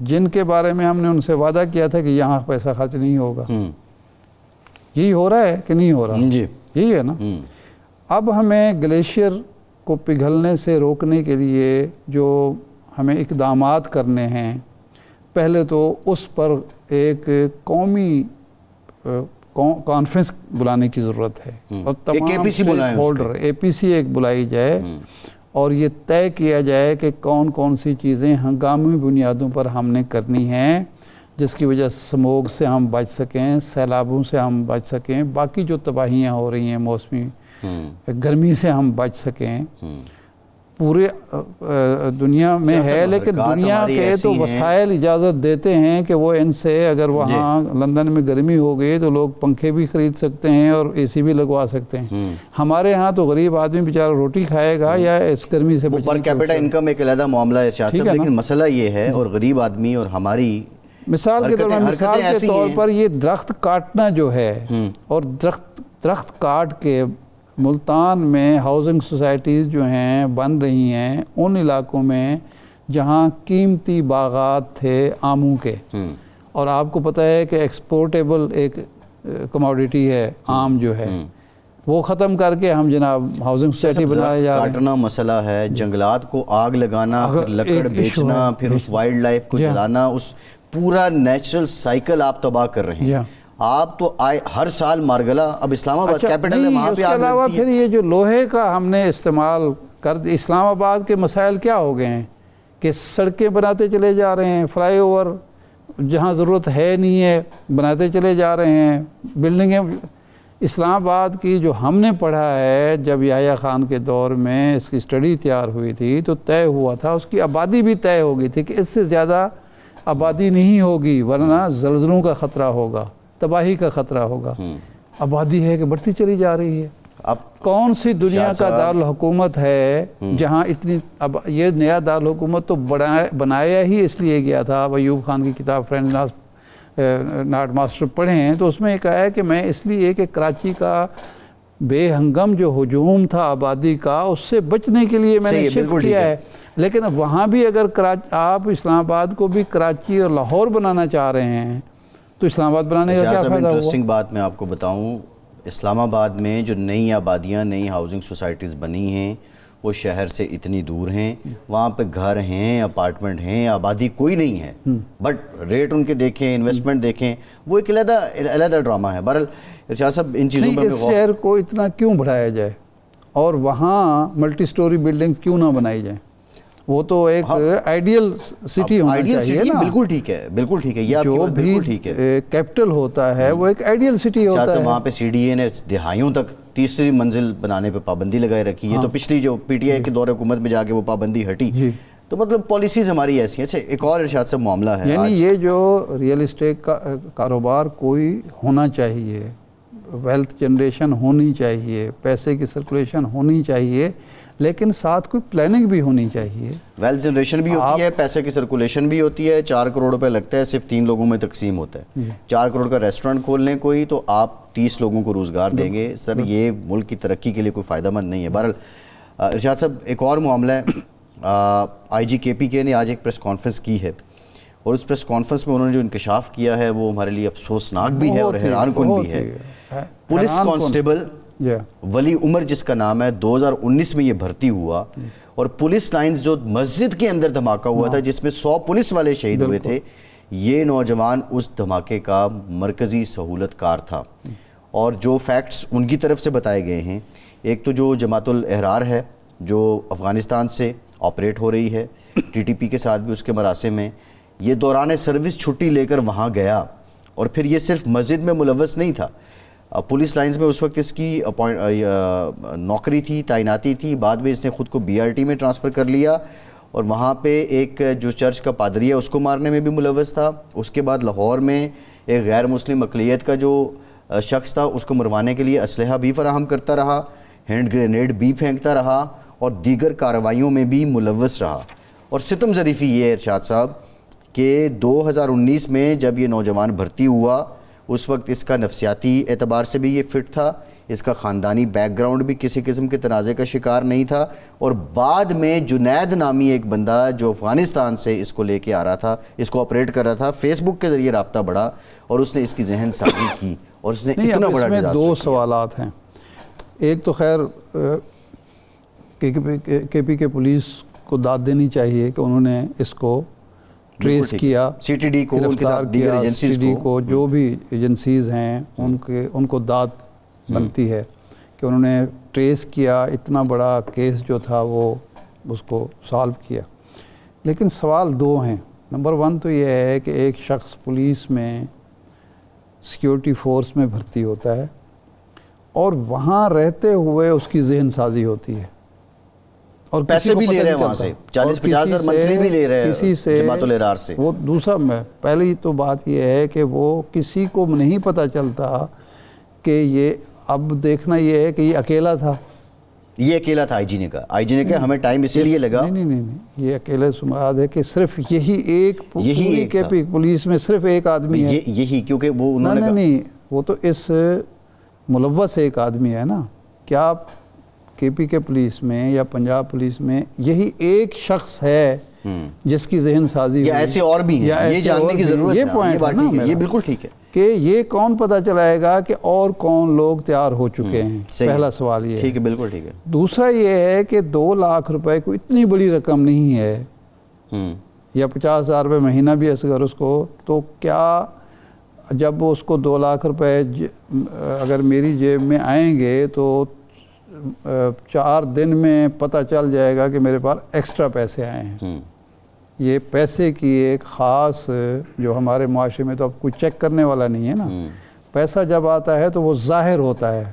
جن کے بارے میں ہم نے ان سے وعدہ کیا تھا کہ یہاں پیسہ خرچ نہیں ہوگا۔ یہی ہو رہا ہے کہ نہیں ہو رہا؟ جی، یہی ہے نا۔ اب ہمیں گلیشیئر کو پگھلنے سے روکنے کے لیے جو ہمیں اقدامات کرنے ہیں، پہلے تو اس پر ایک قومی کانفرنس بلانے کی ضرورت ہے اور تمام اسٹیک ہولڈر APC ایک بلائی جائے اور یہ طے کیا جائے کہ کون کون سی چیزیں ہنگامی بنیادوں پر ہم نے کرنی ہیں جس کی وجہ سے سموگ سے ہم بچ سکیں، سیلابوں سے ہم بچ سکیں، باقی جو تباہیاں ہو رہی ہیں موسمی گرمی سے ہم بچ سکیں۔ پورے دنیا میں ہے، لیکن دنیا کے تو وسائل اجازت دیتے ہیں کہ وہ ان سے، اگر وہاں لندن میں گرمی ہو گئی تو لوگ پنکھے بھی خرید سکتے ہیں اور اے سی بھی لگوا سکتے ہیں۔ ہمارے ہاں تو غریب آدمی بیچارہ روٹی کھائے گا یا اس گرمی سے پر کیپٹا انکم ایک علیحدہ معاملہ ہے ارشاد صاحب، لیکن مسئلہ یہ ہے اور غریب آدمی اور ہماری مثال کے طور پر یہ درخت کاٹنا جو ہے، اور درخت کاٹ کے ملتان میں ہاؤسنگ سوسائٹیز جو ہیں بن رہی ہیں ان علاقوں میں جہاں قیمتی باغات تھے آموں کے، اور آپ کو پتہ ہے کہ ایکسپورٹیبل ایک کموڈیٹی ہے آم جو ہے، وہ ختم کر کے ہم جناب ہاؤسنگ سوسائٹی بنائے جا رہے ہیں۔ کاٹنا مسئلہ ہے، جنگلات کو آگ لگانا، پھر لکڑ بیچنا، پھر اس وائلڈ لائف کو جلانا، اس پورا نیچرل سائیکل آپ تباہ کر رہے ہیں۔ آپ تو ہر سال مارگلا، اب اسلام آباد کیپٹل ہے، وہاں پہ آگ لگتی ہے۔ پھر یہ جو لوہے کا ہم نے استعمال کر دی، اسلام آباد کے مسائل کیا ہو گئے ہیں کہ سڑکیں بناتے چلے جا رہے ہیں، فلائی اوور جہاں ضرورت ہے نہیں ہے بناتے چلے جا رہے ہیں، بلڈنگیں۔ اسلام آباد کی جو ہم نے پڑھا ہے، جب یحییٰ خان کے دور میں اس کی اسٹڈی تیار ہوئی تھی تو طے ہوا تھا، اس کی آبادی بھی طے ہو گئی تھی کہ اس سے زیادہ آبادی نہیں ہوگی ورنہ زلزلوں کا خطرہ ہوگا، تباہی کا خطرہ ہوگا۔ آبادی ہے کہ بڑھتی چلی جا رہی ہے۔ اب کون سی دنیا کا دارالحکومت ہے جہاں اتنی، اب یہ نیا دارالحکومت تو بنایا ہی اس لیے گیا تھا۔ ایوب خان کی کتاب فرینڈ ناٹ ماسٹر پڑھیں تو اس میں یہ کہا ہے کہ میں اس لیے کہ کراچی کا بے ہنگم جو ہجوم تھا آبادی کا، اس سے بچنے کے لیے میں نے شفٹ کیا ہے۔ لیکن وہاں بھی اگر آپ اسلام آباد کو بھی کراچی اور لاہور بنانا چاہ رہے ہیں تو اسلام آباد بنانے کا کیا فائدہ ہوا؟ انٹرسٹنگ بات میں آپ کو بتاؤں، اسلام آباد میں جو نئی آبادیاں، نئی ہاؤسنگ سوسائٹیز بنی ہیں وہ شہر سے اتنی دور ہیں، وہاں پہ گھر ہیں، اپارٹمنٹ ہیں، آبادی کوئی نہیں ہے، بٹ ریٹ ان کے دیکھیں، انویسٹمنٹ دیکھیں، وہ ایک علیحدہ ڈرامہ ہے۔ بہرحال ارشاد صاحب ان چیزوں پہ اس شہر کو اتنا کیوں بڑھایا جائے اور وہاں ملٹی سٹوری بلڈنگ کیوں نہ بنائی جائیں؟ وہ تو ایک آئیڈیل سٹی ہونا چاہیے نا۔ بالکل ٹھیک ہے، بالکل ٹھیک ہے، یہ جو بھی کیپٹل ہوتا ہے وہ ایک آئیڈیل سٹی ہوتا ہے۔ وہاں پہ CDA نے دہائیوں تک تیسری منزل بنانے پہ پابندی لگائے رکھی ہے، تو پچھلی جو PTI کے دور حکومت میں جا کے وہ پابندی ہٹی۔ تو مطلب پالیسیز ہماری ایسی ہیں. اچھا ایک اور ارشاد صاحب معاملہ ہے یعنی یہ جو ریئل اسٹیٹ کا کاروبار کوئی ہونا چاہیے, ویلتھ جنریشن ہونی چاہیے, پیسے کی سرکولیشن ہونی چاہیے, لیکن ساتھ کوئی پلاننگ بھی ہونی چاہیے. ویلتھ جنریشن بھی ہوتی ہے, پیسے کی سرکولیشن بھی ہوتی ہے. 4 کروڑ روپے لگتا ہے, صرف 3 لوگوں میں تقسیم ہوتا ہے. 4 کروڑ کا ریسٹورنٹ کھول لیں کوئی تو آپ 30 لوگوں کو روزگار دیں گے. سر یہ ملک کی ترقی کے لیے کوئی فائدہ مند نہیں ہے. بہرحال ارشاد صاحب ایک اور معاملہ ہے, آئی جی کے پی کے نے آج ایک پریس کانفرنس کی ہے, اور اس پریس کانفرنس میں انہوں نے جو انکشاف کیا ہے وہ ہمارے لیے افسوسناک بھی ہے اور حیران کن بھی ہے. پولیس کانسٹیبل ولی عمر جس کا نام ہے, 2019 میں یہ بھرتی ہوا, اور پولیس لائنز جو مسجد کے اندر دھماکہ ہوا تھا جس میں 100 پولیس والے شہید ہوئے تھے, یہ نوجوان اس دھماکے کا مرکزی سہولت کار تھا. اور جو فیکٹس ان کی طرف سے بتائے گئے ہیں, ایک تو جو جماعت الاحرار ہے جو افغانستان سے آپریٹ ہو رہی ہے, ٹی ٹی پی کے ساتھ بھی اس کے مراسم میں, یہ دوران سروس چھٹی لے کر وہاں گیا, اور پھر یہ صرف مسجد میں ملوث نہیں تھا, پولیس لائنز میں اس وقت اس کی نوکری تھی, تعیناتی تھی. بعد میں اس نے خود کو بی آر ٹی میں ٹرانسفر کر لیا, اور وہاں پہ ایک جو چرچ کا پادری ہے اس کو مارنے میں بھی ملوث تھا. اس کے بعد لاہور میں ایک غیر مسلم اقلیت کا جو شخص تھا اس کو مروانے کے لیے اسلحہ بھی فراہم کرتا رہا, ہینڈ گرینیڈ بھی پھینکتا رہا, اور دیگر کارروائیوں میں بھی ملوث رہا. اور ستم ظریفی یہ ہے ارشاد صاحب کہ 2019 میں جب یہ نوجوان بھرتی ہوا اس وقت اس کا نفسیاتی اعتبار سے بھی یہ فٹ تھا, اس کا خاندانی بیک گراؤنڈ بھی کسی قسم کے تنازع کا شکار نہیں تھا. اور بعد میں جنید نامی ایک بندہ جو افغانستان سے اس کو لے کے آ رہا تھا, اس کو آپریٹ کر رہا تھا, فیس بک کے ذریعے رابطہ بڑھا اور اس نے اس کی ذہن سازی کی, اور اس نے اتنا بڑا اس میں 2 سوالات ہیں. ایک تو خیر کے پی کے پولیس کو داد دینی چاہیے کہ انہوں نے اس کو ٹریس کیا, سی ٹی ڈی کو, ان کے ساتھ دیگر ایجنسیز کو, جو بھی ایجنسیز ہیں ان کو داد بنتی ہے کہ انہوں نے ٹریس کیا, اتنا بڑا کیس جو تھا وہ اس کو سالو کیا. لیکن سوال 2 ہیں. نمبر 1 تو یہ ہے کہ ایک شخص پولیس میں سیکیورٹی فورس میں بھرتی ہوتا ہے اور وہاں رہتے ہوئے اس کی ذہن سازی ہوتی ہے, اور پیسے بھی لے رہے ہیں وہاں سے, 40-50 ہزار منتھلی بھی لے رہے ہیں جماعت الاحرار سے. وہ دوسرا میں پہلی تو بات یہ ہے کہ وہ کسی کو نہیں پتہ چلتا کہ یہ, اب دیکھنا یہ ہے کہ یہ اکیلا تھا. یہ اکیلا تھا, آئی جی نے کہا ہمیں ٹائم اسی لیے لگا. نہیں, یہ اکیلے سے مراد ہے کہ صرف یہی ایک پولیس میں صرف ایک آدمی ہے. یہی کیونکہ وہ انہوں نے نہیں, وہ تو اس ملوث ایک آدمی ہے نا. کیا کے پی کے پولیس میں یا پنجاب پولیس میں یہی ایک شخص ہے جس کی ذہن سازی یا ایسے اور بھی ہیں, یہ جاننے کی ضرورت ہے. یہ پوائنٹ ہے نا, یہ بالکل ٹھیک ہے کہ یہ کون پتہ چلائے گا کہ اور کون لوگ تیار ہو چکے ہیں. پہلا سوال یہ ٹھیک ہے, بالکل ٹھیک ہے. دوسرا یہ ہے کہ 2 لاکھ روپے کو اتنی بڑی رقم نہیں ہے, یا 50,000 روپے مہینہ بھی اگر اس کو, تو کیا جب اس کو 2 لاکھ روپے اگر میری جیب میں آئیں گے تو 4 دن میں پتہ چل جائے گا کہ میرے پاس ایکسٹرا پیسے آئے ہیں. یہ پیسے کی ایک خاص, جو ہمارے معاشرے میں تو اب کوئی چیک کرنے والا نہیں ہے نا, پیسہ جب آتا ہے تو وہ ظاہر ہوتا ہے,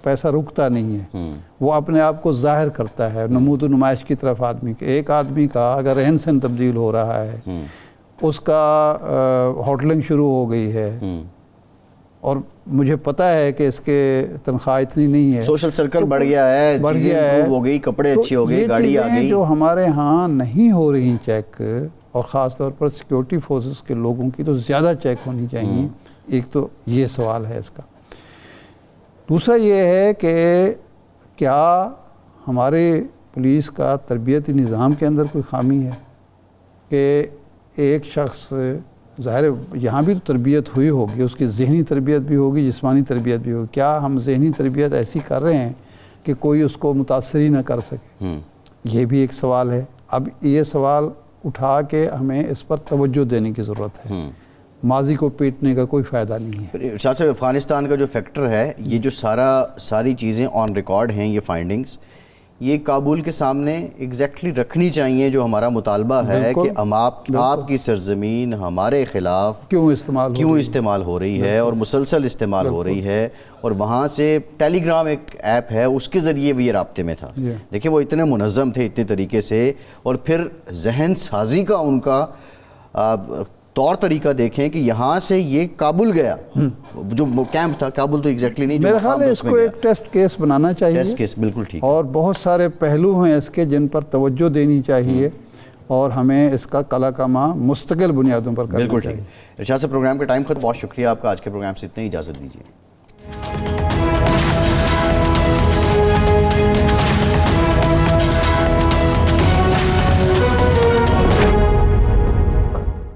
پیسہ رکتا نہیں ہے, وہ اپنے آپ کو ظاہر کرتا ہے نمود و نمائش کی طرف آدمی کے. ایک آدمی کا اگر رہن سہن تبدیل ہو رہا ہے, اس کا ہوٹلنگ شروع ہو گئی ہے, اور مجھے پتہ ہے کہ اس کے تنخواہ اتنی نہیں ہے, سوشل سرکل بڑھ گیا ہے, ہو گئی, کپڑے اچھے ہو گئے, گاڑی آ گئی, جو ہمارے ہاں نہیں ہو رہی چیک, اور خاص طور پر سیکیورٹی فورسز کے لوگوں کی تو زیادہ چیک ہونی چاہیے. ایک تو یہ سوال ہے اس کا. دوسرا یہ ہے کہ کیا ہمارے پولیس کا تربیتی نظام کے اندر کوئی خامی ہے کہ ایک شخص, ظاہر یہاں بھی تو تربیت ہوئی ہوگی, اس کی ذہنی تربیت بھی ہوگی, جسمانی تربیت بھی ہوگی, کیا ہم ذہنی تربیت ایسی کر رہے ہیں کہ کوئی اس کو متاثر ہی نہ کر سکے؟ یہ بھی ایک سوال ہے. اب یہ سوال اٹھا کے ہمیں اس پر توجہ دینے کی ضرورت ہے. ماضی کو پیٹنے کا کوئی فائدہ نہیں ہے. شاہ صاحب, افغانستان کا جو فیکٹر ہے, یہ جو ساری چیزیں آن ریکارڈ ہیں, یہ فائنڈنگز, یہ کابل کے سامنے ایگزیکٹلی رکھنی چاہیے جو ہمارا مطالبہ ہے کہ آپ کی سرزمین ہمارے خلاف کیوں استعمال ہو رہی ہے اور مسلسل استعمال ہو رہی ہے، اور وہاں سے ٹیلی گرام ایک ایپ ہے اس کے ذریعے بھی یہ رابطے میں تھا. دیکھیں وہ اتنے منظم تھے اتنے طریقے سے، اور پھر ذہن سازی کا ان کا طور طریقہ دیکھیں کہ یہاں سے یہ کابل گیا، جو کیمپ تھا کابل تو ایگزیکٹلی نہیں، میرے خیال ہے اس کو ایک ٹیسٹ کیس بنانا چاہیے. ٹیسٹ کیس بالکل ٹھیک، اور بہت سارے پہلو ہیں اس کے جن پر توجہ دینی چاہیے اور ہمیں اس کا کلا کما مستقل بنیادوں پر کرنا چاہیے. بالکل ٹھیک. ارشاد صاحب پروگرام کا ٹائم ختم، بہت شکریہ آپ کا، آج کے پروگرام سے اتنا ہی، اجازت دیجیے.